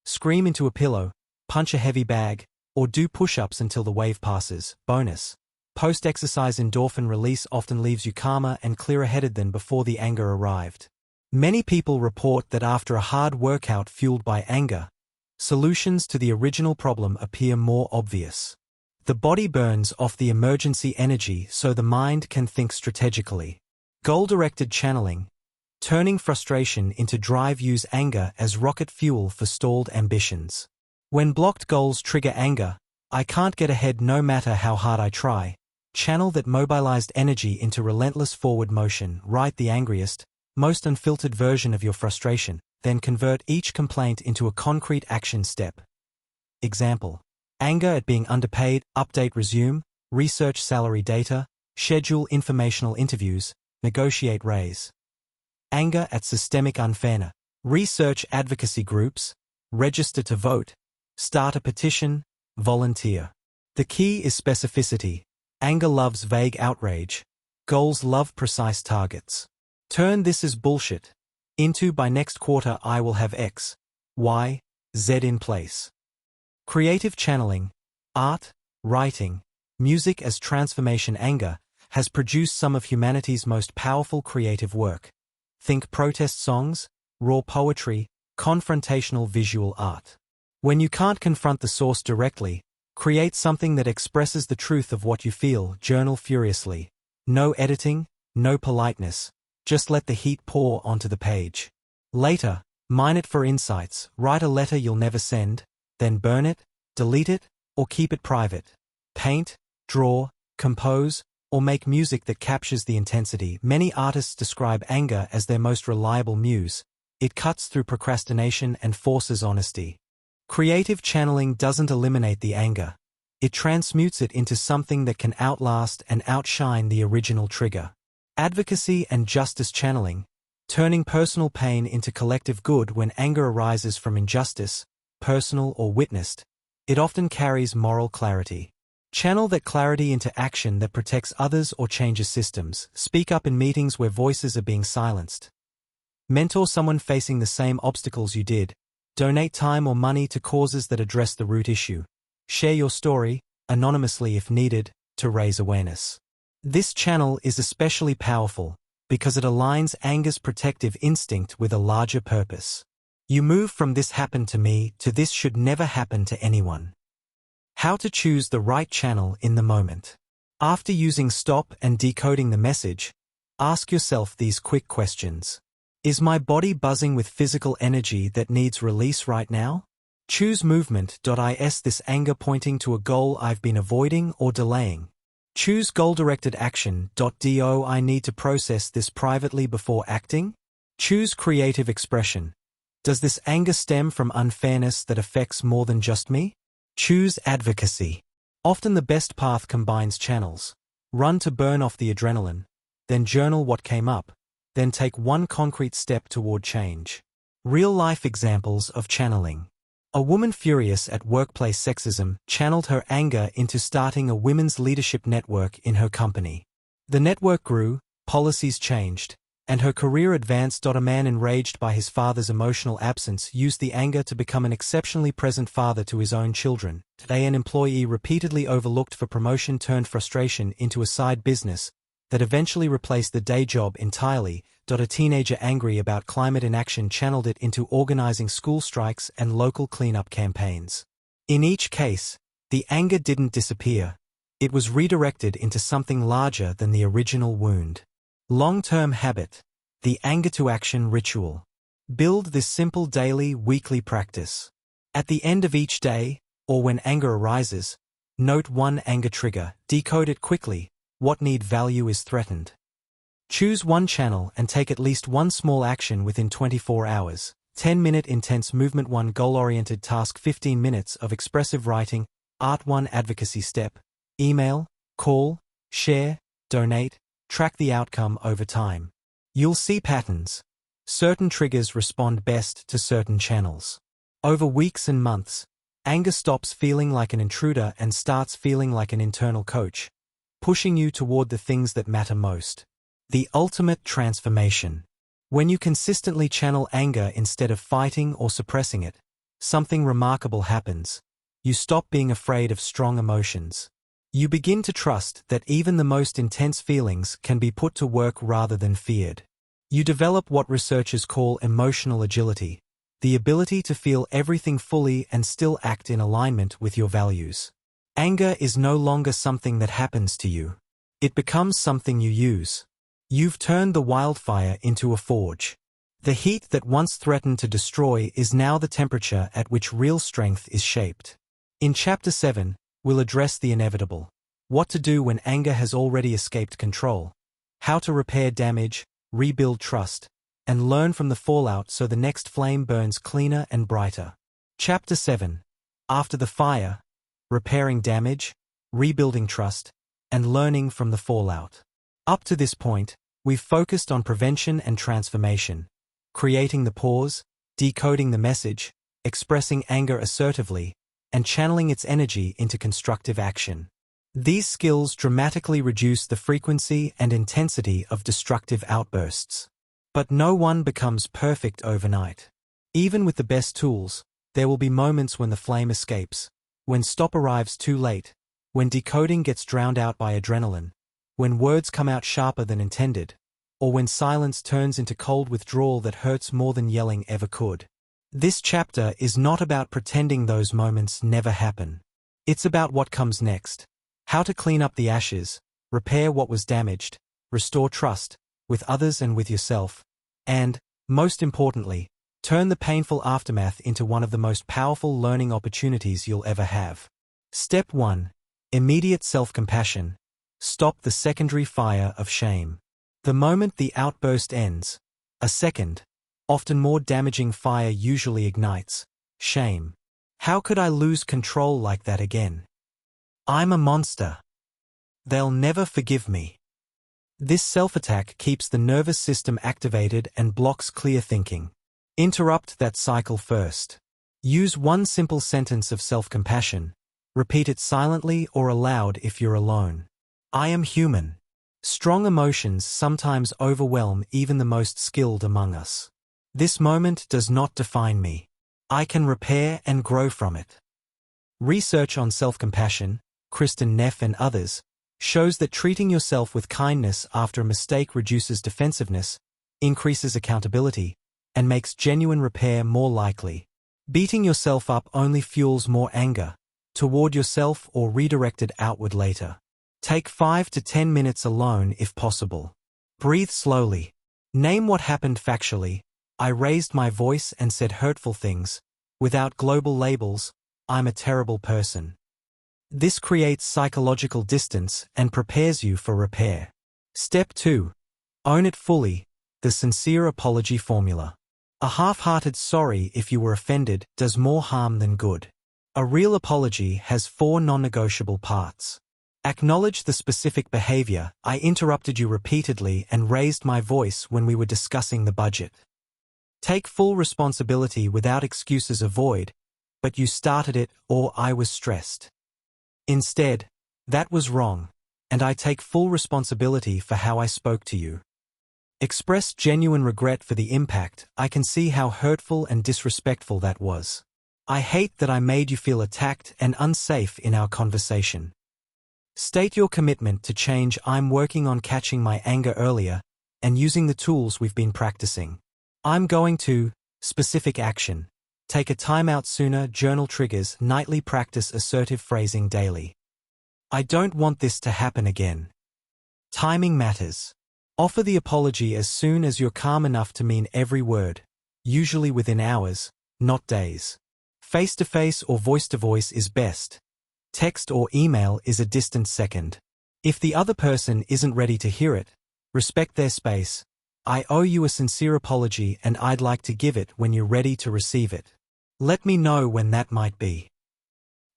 Scream into a pillow, punch a heavy bag, or do push-ups until the wave passes. Bonus: post-exercise endorphin release often leaves you calmer and clearer-headed than before the anger arrived. Many people report that after a hard workout fueled by anger, solutions to the original problem appear more obvious. The body burns off the emergency energy so the mind can think strategically. Goal-directed channeling, turning frustration into drive. Use anger as rocket fuel for stalled ambitions. When blocked goals trigger anger, I can't get ahead no matter how hard I try. Channel that mobilized energy into relentless forward motion. Write the angriest, most unfiltered version of your frustration, then convert each complaint into a concrete action step. Example: anger at being underpaid, update resume, research salary data, schedule informational interviews, negotiate raise. Anger at systemic unfairness, research advocacy groups, register to vote, start a petition, volunteer. The key is specificity. Anger loves vague outrage. Goals love precise targets. Turn "this is bullshit" into "by next quarter I will have X, Y, Z in place." Creative channeling, art, writing, music as transformation. Anger has produced some of humanity's most powerful creative work. Think protest songs, raw poetry, confrontational visual art. When you can't confront the source directly, create something that expresses the truth of what you feel. Journal furiously. No editing, no politeness. Just let the heat pour onto the page. Later, mine it for insights. Write a letter you'll never send, then burn it, delete it, or keep it private. Paint, draw, compose, or make music that captures the intensity. Many artists describe anger as their most reliable muse. It cuts through procrastination and forces honesty. Creative channeling doesn't eliminate the anger. It transmutes it into something that can outlast and outshine the original trigger. Advocacy and justice channeling, turning personal pain into collective good. When anger arises from injustice, personal or witnessed, it often carries moral clarity. Channel that clarity into action that protects others or changes systems. Speak up in meetings where voices are being silenced. Mentor someone facing the same obstacles you did. Donate time or money to causes that address the root issue. Share your story, anonymously if needed, to raise awareness. This channel is especially powerful because it aligns anger's protective instinct with a larger purpose. You move from "this happened to me" to "this should never happen to anyone." How to choose the right channel in the moment. After using stop and decoding the message, ask yourself these quick questions. Is my body buzzing with physical energy that needs release right now? Choose movement. Is this anger pointing to a goal I've been avoiding or delaying? Choose goal-directed action. Do I need to process this privately before acting? Choose creative expression. Does this anger stem from unfairness that affects more than just me? Choose advocacy. Often the best path combines channels. Run to burn off the adrenaline, then journal what came up, then take one concrete step toward change. Real-life examples of channeling. A woman furious at workplace sexism channeled her anger into starting a women's leadership network in her company. The network grew, policies changed, and her career advanced. A man enraged by his father's emotional absence used the anger to become an exceptionally present father to his own children. Today, an employee repeatedly overlooked for promotion turned frustration into a side business that eventually replaced the day job entirely. A teenager angry about climate inaction channeled it into organizing school strikes and local cleanup campaigns. In each case, the anger didn't disappear. It was redirected into something larger than the original wound. Long-term habit. The anger-to-action ritual. Build this simple daily, weekly practice. At the end of each day, or when anger arises, note one anger trigger, decode it quickly. What need value is threatened? Choose one channel and take at least one small action within 24 hours. 10-minute intense movement, 1 goal-oriented task, 15 minutes of expressive writing, art, 1 advocacy step. Email, call, share, donate, track the outcome over time. You'll see patterns. Certain triggers respond best to certain channels. Over weeks and months, anger stops feeling like an intruder and starts feeling like an internal coach, pushing you toward the things that matter most. The ultimate transformation. When you consistently channel anger instead of fighting or suppressing it, something remarkable happens. You stop being afraid of strong emotions. You begin to trust that even the most intense feelings can be put to work rather than feared. You develop what researchers call emotional agility, the ability to feel everything fully and still act in alignment with your values. Anger is no longer something that happens to you. It becomes something you use. You've turned the wildfire into a forge. The heat that once threatened to destroy is now the temperature at which real strength is shaped. In Chapter 7, we'll address the inevitable. What to do when anger has already escaped control. How to repair damage, rebuild trust, and learn from the fallout so the next flame burns cleaner and brighter. Chapter 7. After the fire, repairing damage, rebuilding trust, and learning from the fallout. Up to this point, we've focused on prevention and transformation, creating the pause, decoding the message, expressing anger assertively, and channeling its energy into constructive action. These skills dramatically reduce the frequency and intensity of destructive outbursts. But no one becomes perfect overnight. Even with the best tools, there will be moments when the flame escapes, when stop arrives too late, when decoding gets drowned out by adrenaline, when words come out sharper than intended, or when silence turns into cold withdrawal that hurts more than yelling ever could. This chapter is not about pretending those moments never happen. It's about what comes next. How to clean up the ashes, repair what was damaged, restore trust, with others and with yourself, and, most importantly, turn the painful aftermath into one of the most powerful learning opportunities you'll ever have. Step 1. Immediate self-compassion. Stop the secondary fire of shame. The moment the outburst ends, a second, often more damaging fire usually ignites. Shame. How could I lose control like that again? I'm a monster. They'll never forgive me. This self-attack keeps the nervous system activated and blocks clear thinking. Interrupt that cycle first. Use one simple sentence of self-compassion. Repeat it silently or aloud if you're alone. I am human. Strong emotions sometimes overwhelm even the most skilled among us. This moment does not define me. I can repair and grow from it. Research on self-compassion, Kristen Neff and others, shows that treating yourself with kindness after a mistake reduces defensiveness, increases accountability, and makes genuine repair more likely. Beating yourself up only fuels more anger toward yourself or redirect it outward later. Take 5 to 10 minutes alone if possible. Breathe slowly. Name what happened factually. I raised my voice and said hurtful things. Without global labels, I'm a terrible person. This creates psychological distance and prepares you for repair. Step 2. Own it fully. The sincere apology formula. A half-hearted sorry if you were offended does more harm than good. A real apology has 4 non-negotiable parts. Acknowledge the specific behavior. I interrupted you repeatedly and raised my voice when we were discussing the budget. Take full responsibility without excuses. Avoid but you started it, or I was stressed. Instead, that was wrong, and I take full responsibility for how I spoke to you. Express genuine regret for the impact. I can see how hurtful and disrespectful that was. I hate that I made you feel attacked and unsafe in our conversation. State your commitment to change. I'm working on catching my anger earlier and using the tools we've been practicing. I'm going to specific action. Take a timeout sooner. Journal triggers. Nightly practice assertive phrasing daily. I don't want this to happen again. Timing matters. Offer the apology as soon as you're calm enough to mean every word, usually within hours, not days. Face-to-face or voice-to-voice is best. Text or email is a distant second. If the other person isn't ready to hear it, respect their space. I owe you a sincere apology and I'd like to give it when you're ready to receive it. Let me know when that might be.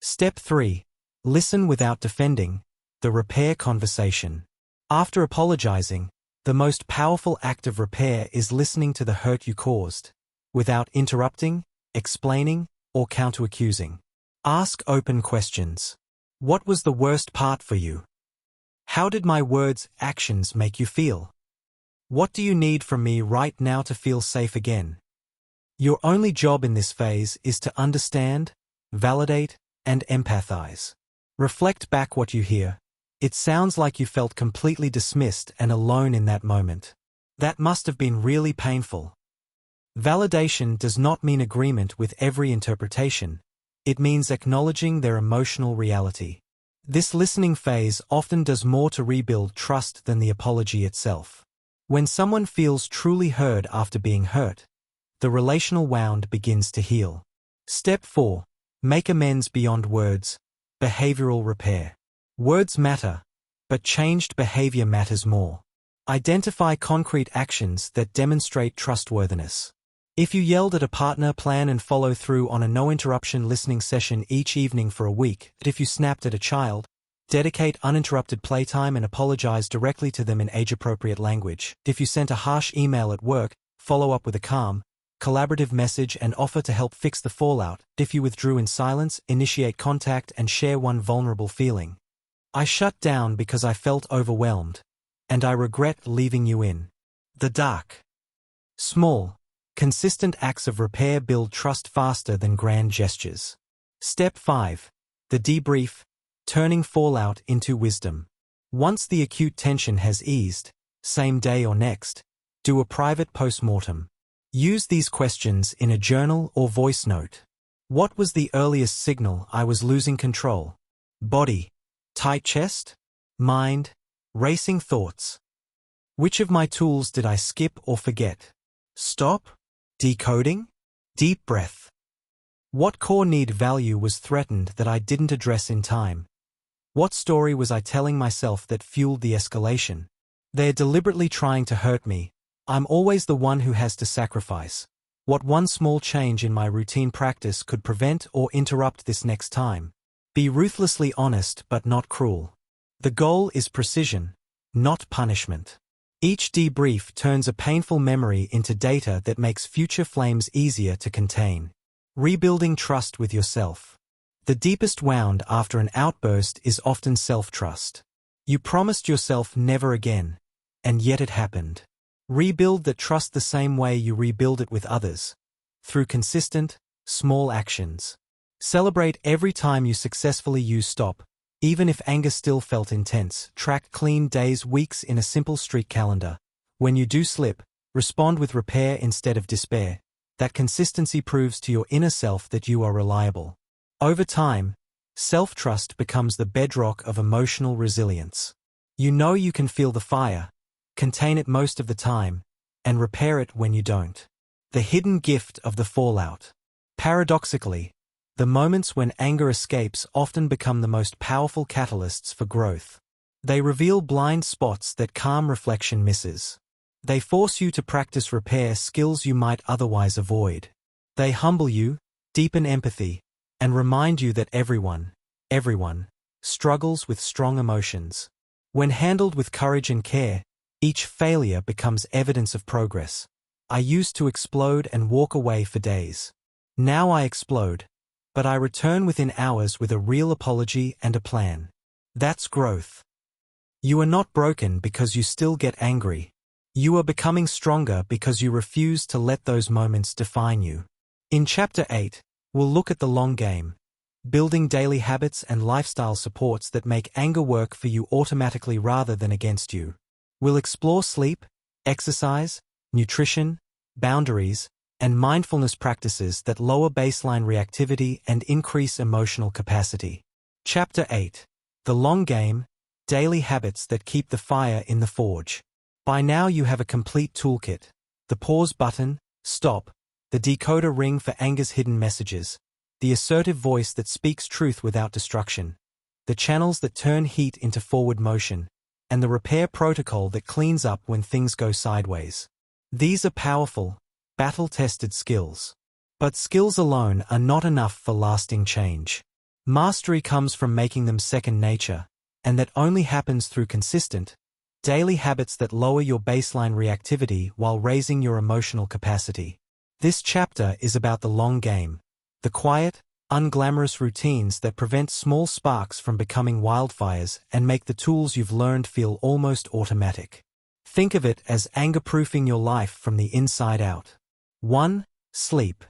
Step 3. Listen without defending. The repair conversation. After apologizing, the most powerful act of repair is listening to the hurt you caused, without interrupting, explaining, or counter-accusing. Ask open questions. What was the worst part for you? How did my words, actions make you feel? What do you need from me right now to feel safe again? Your only job in this phase is to understand, validate, and empathize. Reflect back what you hear. It sounds like you felt completely dismissed and alone in that moment. That must have been really painful. Validation does not mean agreement with every interpretation. It means acknowledging their emotional reality. This listening phase often does more to rebuild trust than the apology itself. When someone feels truly heard after being hurt, the relational wound begins to heal. Step 4. Make amends beyond words. Behavioral repair. Words matter, but changed behavior matters more. Identify concrete actions that demonstrate trustworthiness. If you yelled at a partner, plan and follow through on a no-interruption listening session each evening for a week. If you snapped at a child, dedicate uninterrupted playtime and apologize directly to them in age-appropriate language. If you sent a harsh email at work, follow up with a calm, collaborative message and offer to help fix the fallout. If you withdrew in silence, initiate contact and share one vulnerable feeling. I shut down because I felt overwhelmed, and I regret leaving you in the dark. Small, consistent acts of repair build trust faster than grand gestures. Step 5. The debrief, turning fallout into wisdom. Once the acute tension has eased, same day or next, do a private post-mortem. Use these questions in a journal or voice note. What was the earliest signal I was losing control? Body. Tight chest? Mind? Racing thoughts? Which of my tools did I skip or forget? Stop? Decoding? Deep breath. What core need value was threatened that I didn't address in time? What story was I telling myself that fueled the escalation? They're deliberately trying to hurt me. I'm always the one who has to sacrifice. What one small change in my routine practice could prevent or interrupt this next time? Be ruthlessly honest but not cruel. The goal is precision, not punishment. Each debrief turns a painful memory into data that makes future flames easier to contain. Rebuilding trust with yourself. The deepest wound after an outburst is often self-trust. You promised yourself never again, and yet it happened. Rebuild that trust the same way you rebuild it with others, through consistent, small actions. Celebrate every time you successfully use stop, even if anger still felt intense. Track clean days, weeks in a simple streak calendar. When you do slip, respond with repair instead of despair. That consistency proves to your inner self that you are reliable. Over time, self-trust becomes the bedrock of emotional resilience. You know you can feel the fire, contain it most of the time, and repair it when you don't. The hidden gift of the fallout. Paradoxically, the moments when anger escapes often become the most powerful catalysts for growth. They reveal blind spots that calm reflection misses. They force you to practice repair skills you might otherwise avoid. They humble you, deepen empathy, and remind you that everyone, struggles with strong emotions. When handled with courage and care, each failure becomes evidence of progress. I used to explode and walk away for days. Now I explode, but I return within hours with a real apology and a plan. That's growth. You are not broken because you still get angry. You are becoming stronger because you refuse to let those moments define you. In Chapter 8, we'll look at the long game, building daily habits and lifestyle supports that make anger work for you automatically rather than against you. We'll explore sleep, exercise, nutrition, boundaries, and mindfulness practices that lower baseline reactivity and increase emotional capacity. Chapter 8. The Long Game, Daily Habits that Keep the Fire in the Forge. By now you have a complete toolkit. The pause button, stop, the decoder ring for anger's hidden messages, the assertive voice that speaks truth without destruction, the channels that turn heat into forward motion, and the repair protocol that cleans up when things go sideways. These are powerful, battle-tested skills. But skills alone are not enough for lasting change. Mastery comes from making them second nature, and that only happens through consistent, daily habits that lower your baseline reactivity while raising your emotional capacity. This chapter is about the long game, the quiet, unglamorous routines that prevent small sparks from becoming wildfires and make the tools you've learned feel almost automatic. Think of it as anger-proofing your life from the inside out. 1. Sleep.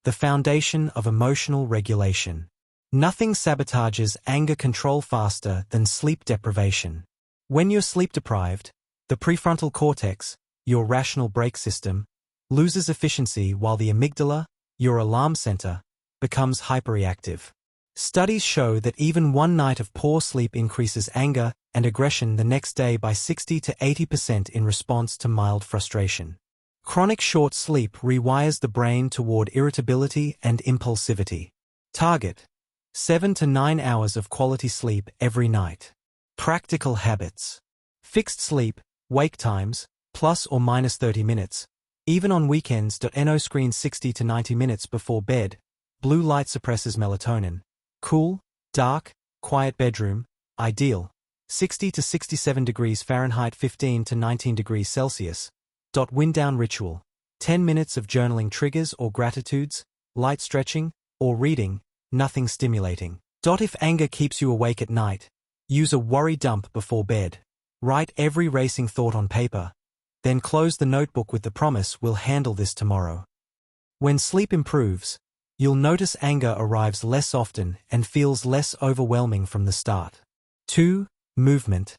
The foundation of emotional regulation. Nothing sabotages anger control faster than sleep deprivation. When you're sleep-deprived, the prefrontal cortex, your rational brake system, loses efficiency while the amygdala, your alarm center, becomes hyperreactive. Studies show that even one night of poor sleep increases anger and aggression the next day by 60 to 80% in response to mild frustration. Chronic short sleep rewires the brain toward irritability and impulsivity. Target: 7 to 9 hours of quality sleep every night. Practical habits. Fixed sleep, wake times, plus or minus 30 minutes, even on weekends. No screen 60 to 90 minutes before bed. Blue light suppresses melatonin. Cool, dark, quiet bedroom, ideal. 60 to 67 degrees Fahrenheit, 15 to 19 degrees Celsius. Wind down ritual. 10 minutes of journaling triggers or gratitudes, light stretching, or reading, nothing stimulating. If anger keeps you awake at night, use a worry dump before bed. Write every racing thought on paper. Then close the notebook with the promise, we'll handle this tomorrow. When sleep improves, you'll notice anger arrives less often and feels less overwhelming from the start. 2. Movement.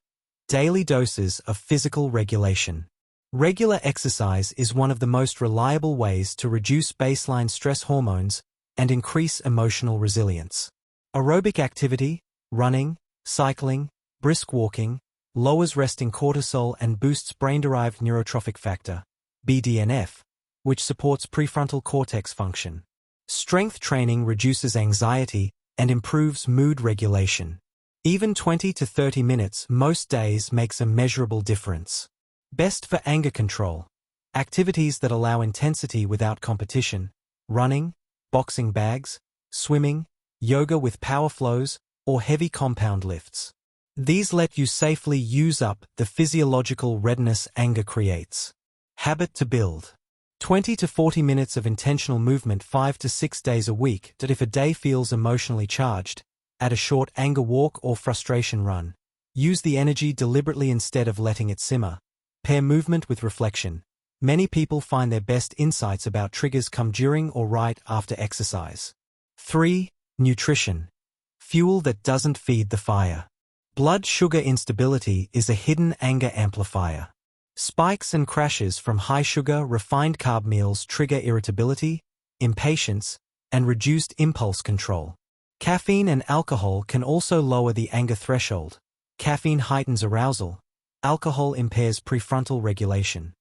Daily doses of physical regulation. Regular exercise is one of the most reliable ways to reduce baseline stress hormones and increase emotional resilience. Aerobic activity, running, cycling, brisk walking, lowers resting cortisol and boosts brain-derived neurotrophic factor, BDNF, which supports prefrontal cortex function. Strength training reduces anxiety and improves mood regulation. Even 20 to 30 minutes most days makes a measurable difference. Best for anger control. Activities that allow intensity without competition: running, boxing bags, swimming, yoga with power flows, or heavy compound lifts. These let you safely use up the physiological readiness anger creates. Habit to build. 20 to 40 minutes of intentional movement 5 to 6 days a week. If a day feels emotionally charged, add a short anger walk or frustration run. Use the energy deliberately instead of letting it simmer. Pair movement with reflection. Many people find their best insights about triggers come during or right after exercise. 3. Nutrition. Fuel that doesn't feed the fire. Blood sugar instability is a hidden anger amplifier. Spikes and crashes from high-sugar, refined carb meals trigger irritability, impatience, and reduced impulse control. Caffeine and alcohol can also lower the anger threshold. Caffeine heightens arousal. Alcohol impairs prefrontal regulation.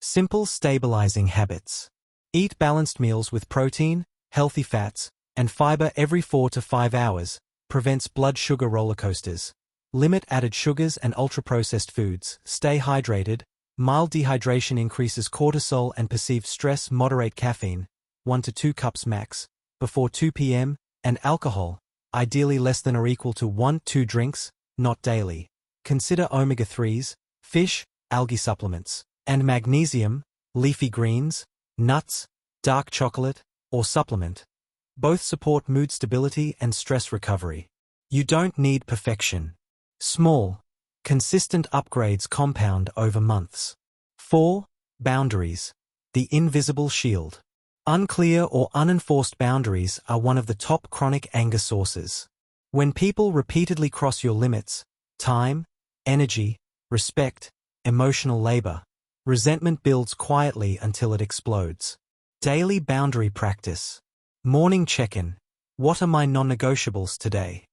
Simple stabilizing habits. Eat balanced meals with protein, healthy fats, and fiber every 4 to 5 hours. Prevents blood sugar rollercoasters. Limit added sugars and ultra-processed foods. Stay hydrated. Mild dehydration increases cortisol and perceived stress. Moderate caffeine, 1 to 2 cups max, before 2 p.m., and alcohol, ideally less than or equal to 1-2 drinks, not daily. Consider omega-3s, fish, algae supplements, and magnesium, leafy greens, nuts, dark chocolate, or supplement. Both support mood stability and stress recovery. You don't need perfection. Small, consistent upgrades compound over months. 4. Boundaries. The invisible shield. Unclear or unenforced boundaries are one of the top chronic anger sources. When people repeatedly cross your limits, time, energy, respect, emotional labor, resentment builds quietly until it explodes. Daily boundary practice. Morning check-in. What are my non-negotiables today?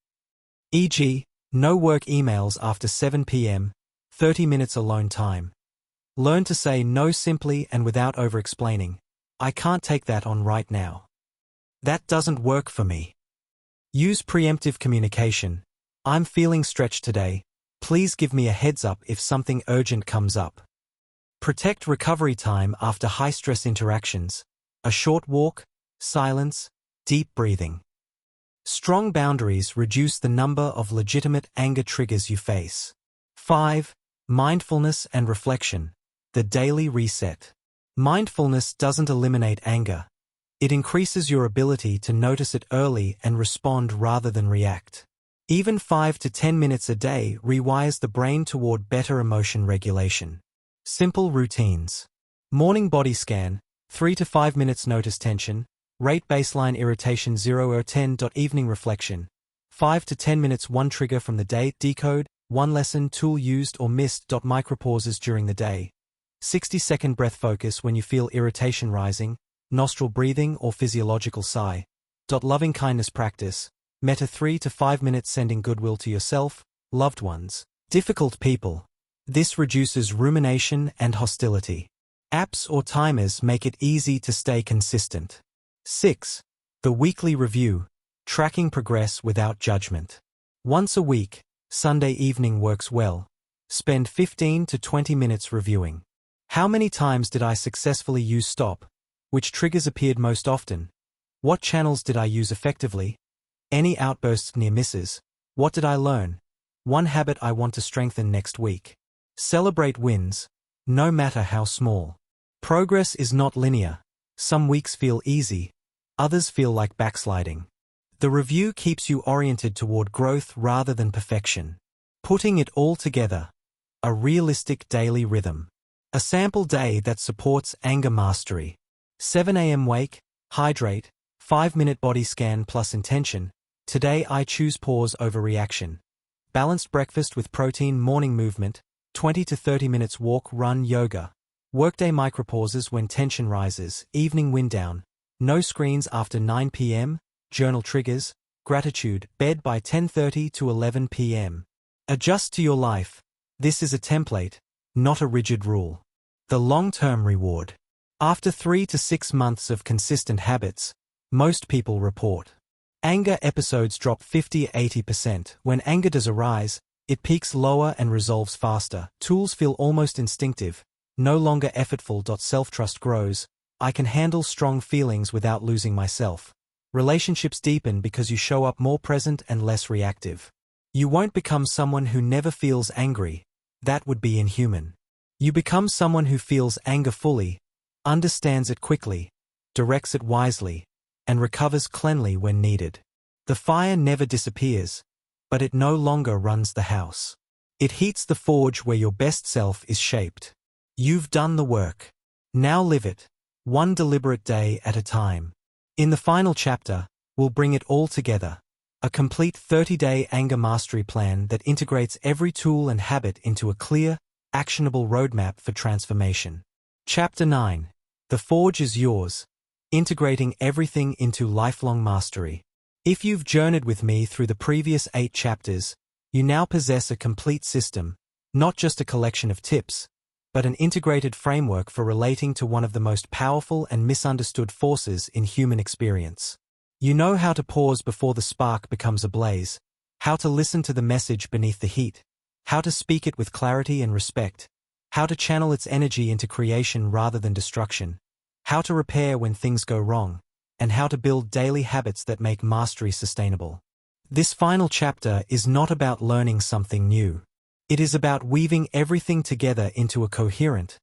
E.g., no work emails after 7 p.m., 30 minutes alone time. Learn to say no simply and without over-explaining. I can't take that on right now. That doesn't work for me. Use preemptive communication. I'm feeling stretched today. Please give me a heads up if something urgent comes up. Protect recovery time after high-stress interactions. A short walk, silence, deep breathing. Strong boundaries reduce the number of legitimate anger triggers you face. 5. Mindfulness and reflection. The daily reset. Mindfulness doesn't eliminate anger. It increases your ability to notice it early and respond rather than react. Even 5 to 10 minutes a day rewires the brain toward better emotion regulation. Simple routines. Morning body scan, 3 to 5 minutes notice tension, rate baseline irritation 0 or 10. Evening reflection, 5 to 10 minutes 1 trigger from the day, decode, 1 lesson, tool used or missed. Micropauses during the day. 60-second breath focus when you feel irritation rising, nostril breathing or physiological sigh. Loving kindness practice, meta 3 to 5 minutes sending goodwill to yourself, loved ones, difficult people. This reduces rumination and hostility. Apps or timers make it easy to stay consistent. 6. The weekly review, tracking progress without judgment. Once a week, Sunday evening works well. Spend 15 to 20 minutes reviewing. How many times did I successfully use stop? Which triggers appeared most often? What channels did I use effectively? Any outbursts, near misses? What did I learn? One habit I want to strengthen next week. Celebrate wins, no matter how small. Progress is not linear. Some weeks feel easy, others feel like backsliding. The review keeps you oriented toward growth rather than perfection. Putting it all together. A realistic daily rhythm. A sample day that supports anger mastery. 7 a.m. wake, hydrate, 5-minute body scan plus intention. Today I choose pause over reaction. Balanced breakfast with protein, morning movement, 20 to 30 minutes walk, run, yoga. Workday micropauses when tension rises, evening wind down. No screens after 9 p.m., journal triggers, gratitude, bed by 10:30 to 11 p.m. Adjust to your life. This is a template, not a rigid rule. The long-term reward. After 3 to 6 months of consistent habits, most people report anger episodes drop 50–80%. When anger does arise, it peaks lower and resolves faster. Tools feel almost instinctive, no longer effortful. Self-trust grows. I can handle strong feelings without losing myself. Relationships deepen because you show up more present and less reactive. You won't become someone who never feels angry. That would be inhuman. You become someone who feels anger fully, understands it quickly, directs it wisely, and recovers cleanly when needed. The fire never disappears, but it no longer runs the house. It heats the forge where your best self is shaped. You've done the work. Now live it, one deliberate day at a time. In the final chapter, we'll bring it all together. A complete 30-day anger mastery plan that integrates every tool and habit into a clear, actionable roadmap for transformation. Chapter 9. The Forge is yours. Integrating everything into lifelong mastery. If you've journeyed with me through the previous 8 chapters, you now possess a complete system, not just a collection of tips, but an integrated framework for relating to one of the most powerful and misunderstood forces in human experience. You know how to pause before the spark becomes a blaze, how to listen to the message beneath the heat, how to speak it with clarity and respect, how to channel its energy into creation rather than destruction, how to repair when things go wrong, and how to build daily habits that make mastery sustainable. This final chapter is not about learning something new. It is about weaving everything together into a coherent,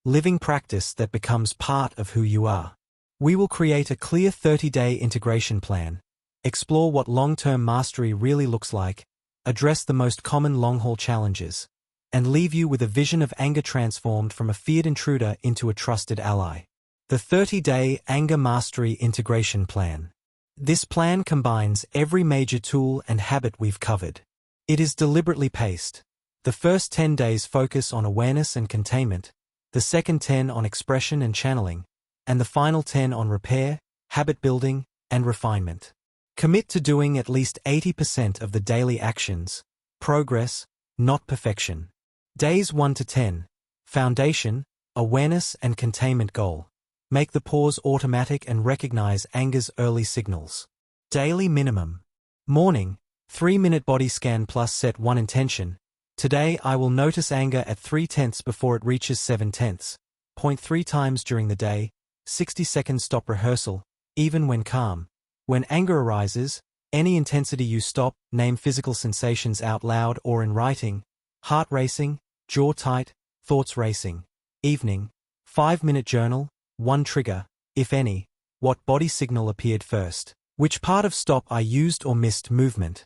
living practice that becomes part of who you are. We will create a clear 30-day integration plan, explore what long-term mastery really looks like, address the most common long-haul challenges, and leave you with a vision of anger transformed from a feared intruder into a trusted ally. The 30-day Anger Mastery Integration Plan. This plan combines every major tool and habit we've covered. It is deliberately paced. The first 10 days focus on awareness and containment, the second 10 on expression and channeling, and the final 10 on repair, habit building, and refinement. Commit to doing at least 80% of the daily actions. Progress, not perfection. Days 1 to 10. Foundation, awareness and containment goal. Make the pause automatic and recognize anger's early signals. Daily minimum. Morning, 3-minute body scan plus set 1 intention. Today I will notice anger at 3/10 before it reaches 7/10. Point 3 times during the day. 60-second stop rehearsal, even when calm. When anger arises, any intensity you stop, name physical sensations out loud or in writing. Heart racing, jaw tight, thoughts racing. Evening, 5-minute journal, 1 trigger, if any. What body signal appeared first? Which part of stop I used or missed? Movement.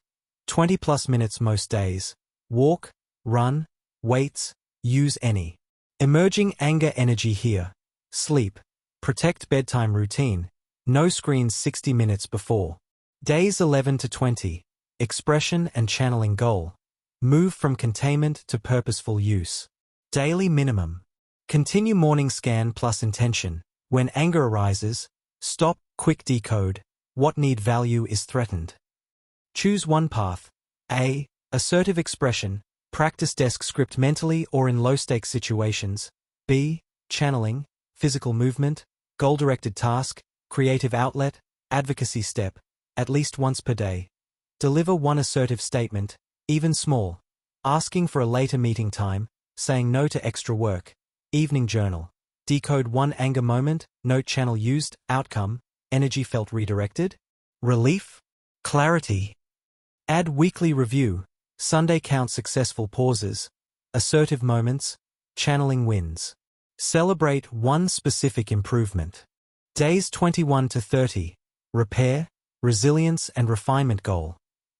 20+ minutes most days. Walk, run, weights, use any. Emerging anger energy here. Sleep. Protect bedtime routine. No screens 60 minutes before. Days 11 to 20. Expression and channeling goal. Move from containment to purposeful use. Daily minimum. Continue morning scan plus intention. When anger arises, stop, quick decode. What need value is threatened. Choose one path. A. Assertive expression. Practice desk script mentally or in low-stakes situations. B. Channeling. Physical movement. Goal-directed task. Creative outlet. Advocacy step. At least once per day. Deliver one assertive statement, even small. Asking for a later meeting time. Saying no to extra work. Evening journal. Decode one anger moment. Note channel used. Outcome. Energy felt redirected. Relief. Clarity. Add weekly review. Sunday count successful pauses. Assertive moments. Channeling wins. Celebrate one specific improvement. Days 21 to 30. Repair, resilience and refinement goal.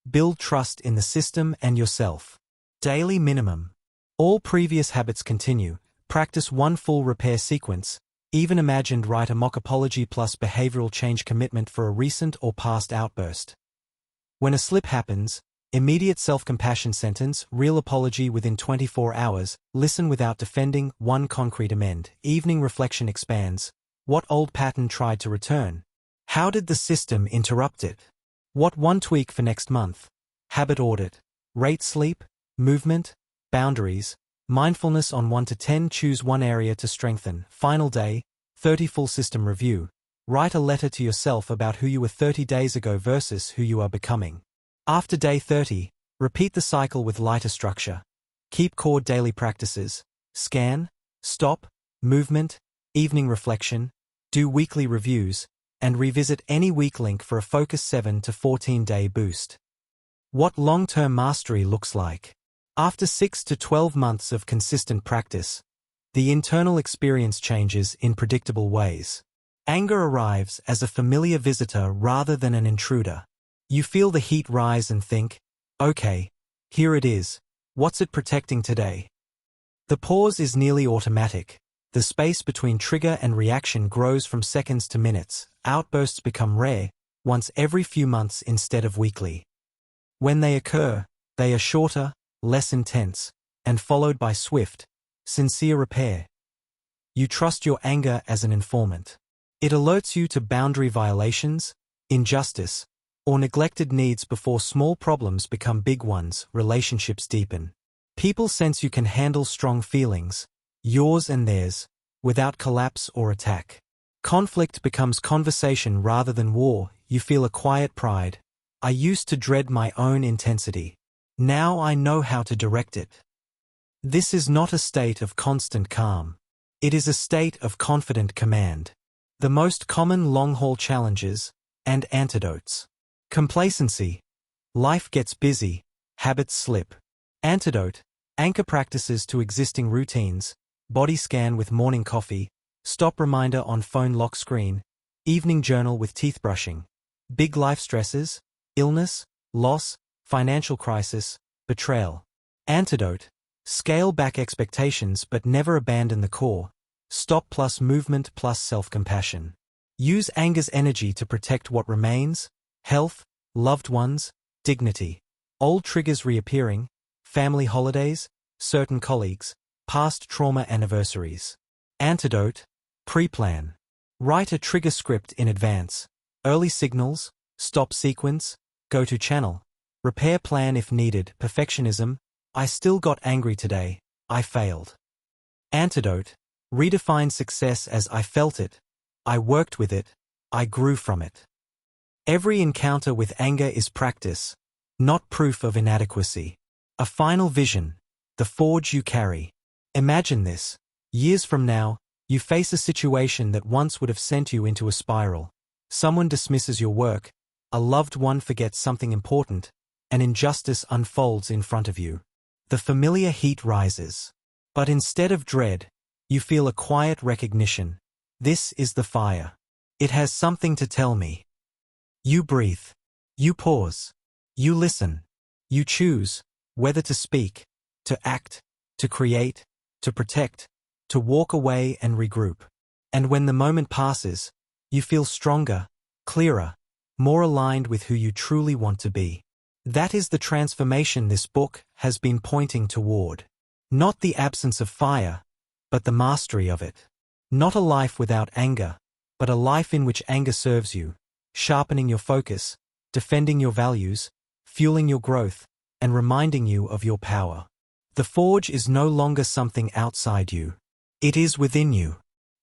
Build trust in the system and yourself. Daily minimum. All previous habits continue. Practice one full repair sequence. Even imagined write a mock apology plus behavioral change commitment for a recent or past outburst. When a slip happens, immediate self-compassion sentence, real apology within 24 hours, listen without defending, one concrete amend. Evening reflection expands. What old pattern tried to return? How did the system interrupt it? What one tweak for next month? Habit audit. Rate sleep, movement, boundaries, mindfulness on 1 to 10. Choose one area to strengthen. Final day, 30 full system review. Write a letter to yourself about who you were 30 days ago versus who you are becoming. After day 30, repeat the cycle with lighter structure. Keep core daily practices. Scan, stop, movement, evening reflection, do weekly reviews, and revisit any weak link for a focus 7 to 14-day boost. What long-term mastery looks like. After 6 to 12 months of consistent practice, the internal experience changes in predictable ways. Anger arrives as a familiar visitor rather than an intruder. You feel the heat rise and think, okay, here it is. What's it protecting today? The pause is nearly automatic. The space between trigger and reaction grows from seconds to minutes. Outbursts become rare, once every few months instead of weekly. When they occur, they are shorter, less intense, and followed by swift, sincere repair. You trust your anger as an informant. It alerts you to boundary violations, injustice, or neglected needs before small problems become big ones. Relationships deepen. People sense you can handle strong feelings, yours and theirs, without collapse or attack. Conflict becomes conversation rather than war. You feel a quiet pride. I used to dread my own intensity. Now I know how to direct it. This is not a state of constant calm. It is a state of confident command. The most common long-haul challenges and antidotes. Complacency. Life gets busy. Habits slip. Antidote. Anchor practices to existing routines. Body scan with morning coffee. Stop reminder on phone lock screen. evening journal with teeth brushing. Big life stresses, illness, loss, financial crisis, betrayal. Antidote. Scale back expectations but never abandon the core. Stop plus movement plus self-compassion. Use anger's energy to protect what remains: health, loved ones, dignity. Old triggers reappearing, family holidays, certain colleagues, past trauma anniversaries. Antidote. Pre-plan. Write a trigger script in advance. Early signals, stop sequence, go-to channel. Repair plan if needed. Perfectionism. I still got angry today. I failed. Antidote. Redefine success as I felt it. I worked with it. I grew from it. Every encounter with anger is practice, not proof of inadequacy. A final vision. The forge you carry. Imagine this. Years from now, you face a situation that once would have sent you into a spiral. Someone dismisses your work, a loved one forgets something important, an injustice unfolds in front of you. The familiar heat rises. But instead of dread, you feel a quiet recognition. This is the fire. It has something to tell me. You breathe. You pause. You listen. You choose whether to speak, to act, to create, to protect, to walk away and regroup. And when the moment passes, you feel stronger, clearer, more aligned with who you truly want to be. That is the transformation this book has been pointing toward. Not the absence of fire, but the mastery of it. Not a life without anger, but a life in which anger serves you, sharpening your focus, defending your values, fueling your growth, and reminding you of your power. The forge is no longer something outside you. It is within you.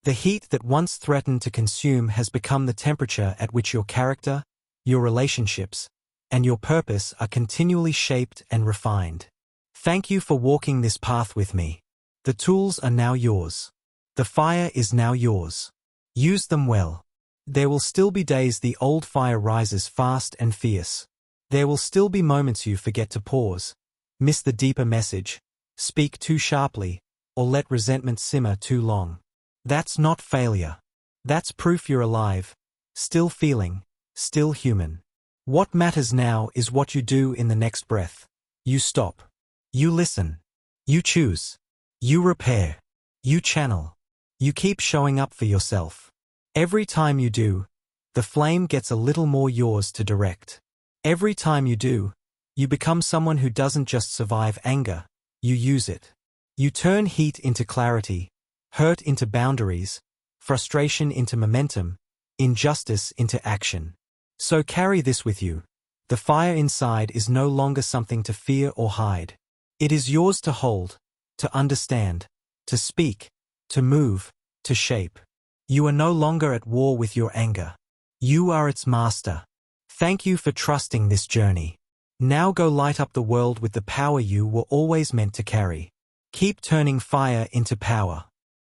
The heat that once threatened to consume has become the temperature at which your character, your relationships, and your purpose are continually shaped and refined. Thank you for walking this path with me. The tools are now yours. The fire is now yours. Use them well. There will still be days the old fire rises fast and fierce. There will still be moments you forget to pause, miss the deeper message, speak too sharply, or let resentment simmer too long. That's not failure. That's proof you're alive, still feeling, still human. What matters now is what you do in the next breath. You stop. You listen. You choose. You repair. You channel. You keep showing up for yourself. Every time you do, the flame gets a little more yours to direct. Every time you do, you become someone who doesn't just survive anger, you use it. You turn heat into clarity, hurt into boundaries, frustration into momentum, injustice into action. So carry this with you. The fire inside is no longer something to fear or hide. It is yours to hold, to understand, to speak, to move, to shape. You are no longer at war with your anger. You are its master. Thank you for trusting this journey. Now go light up the world with the power you were always meant to carry. Keep turning fire into power.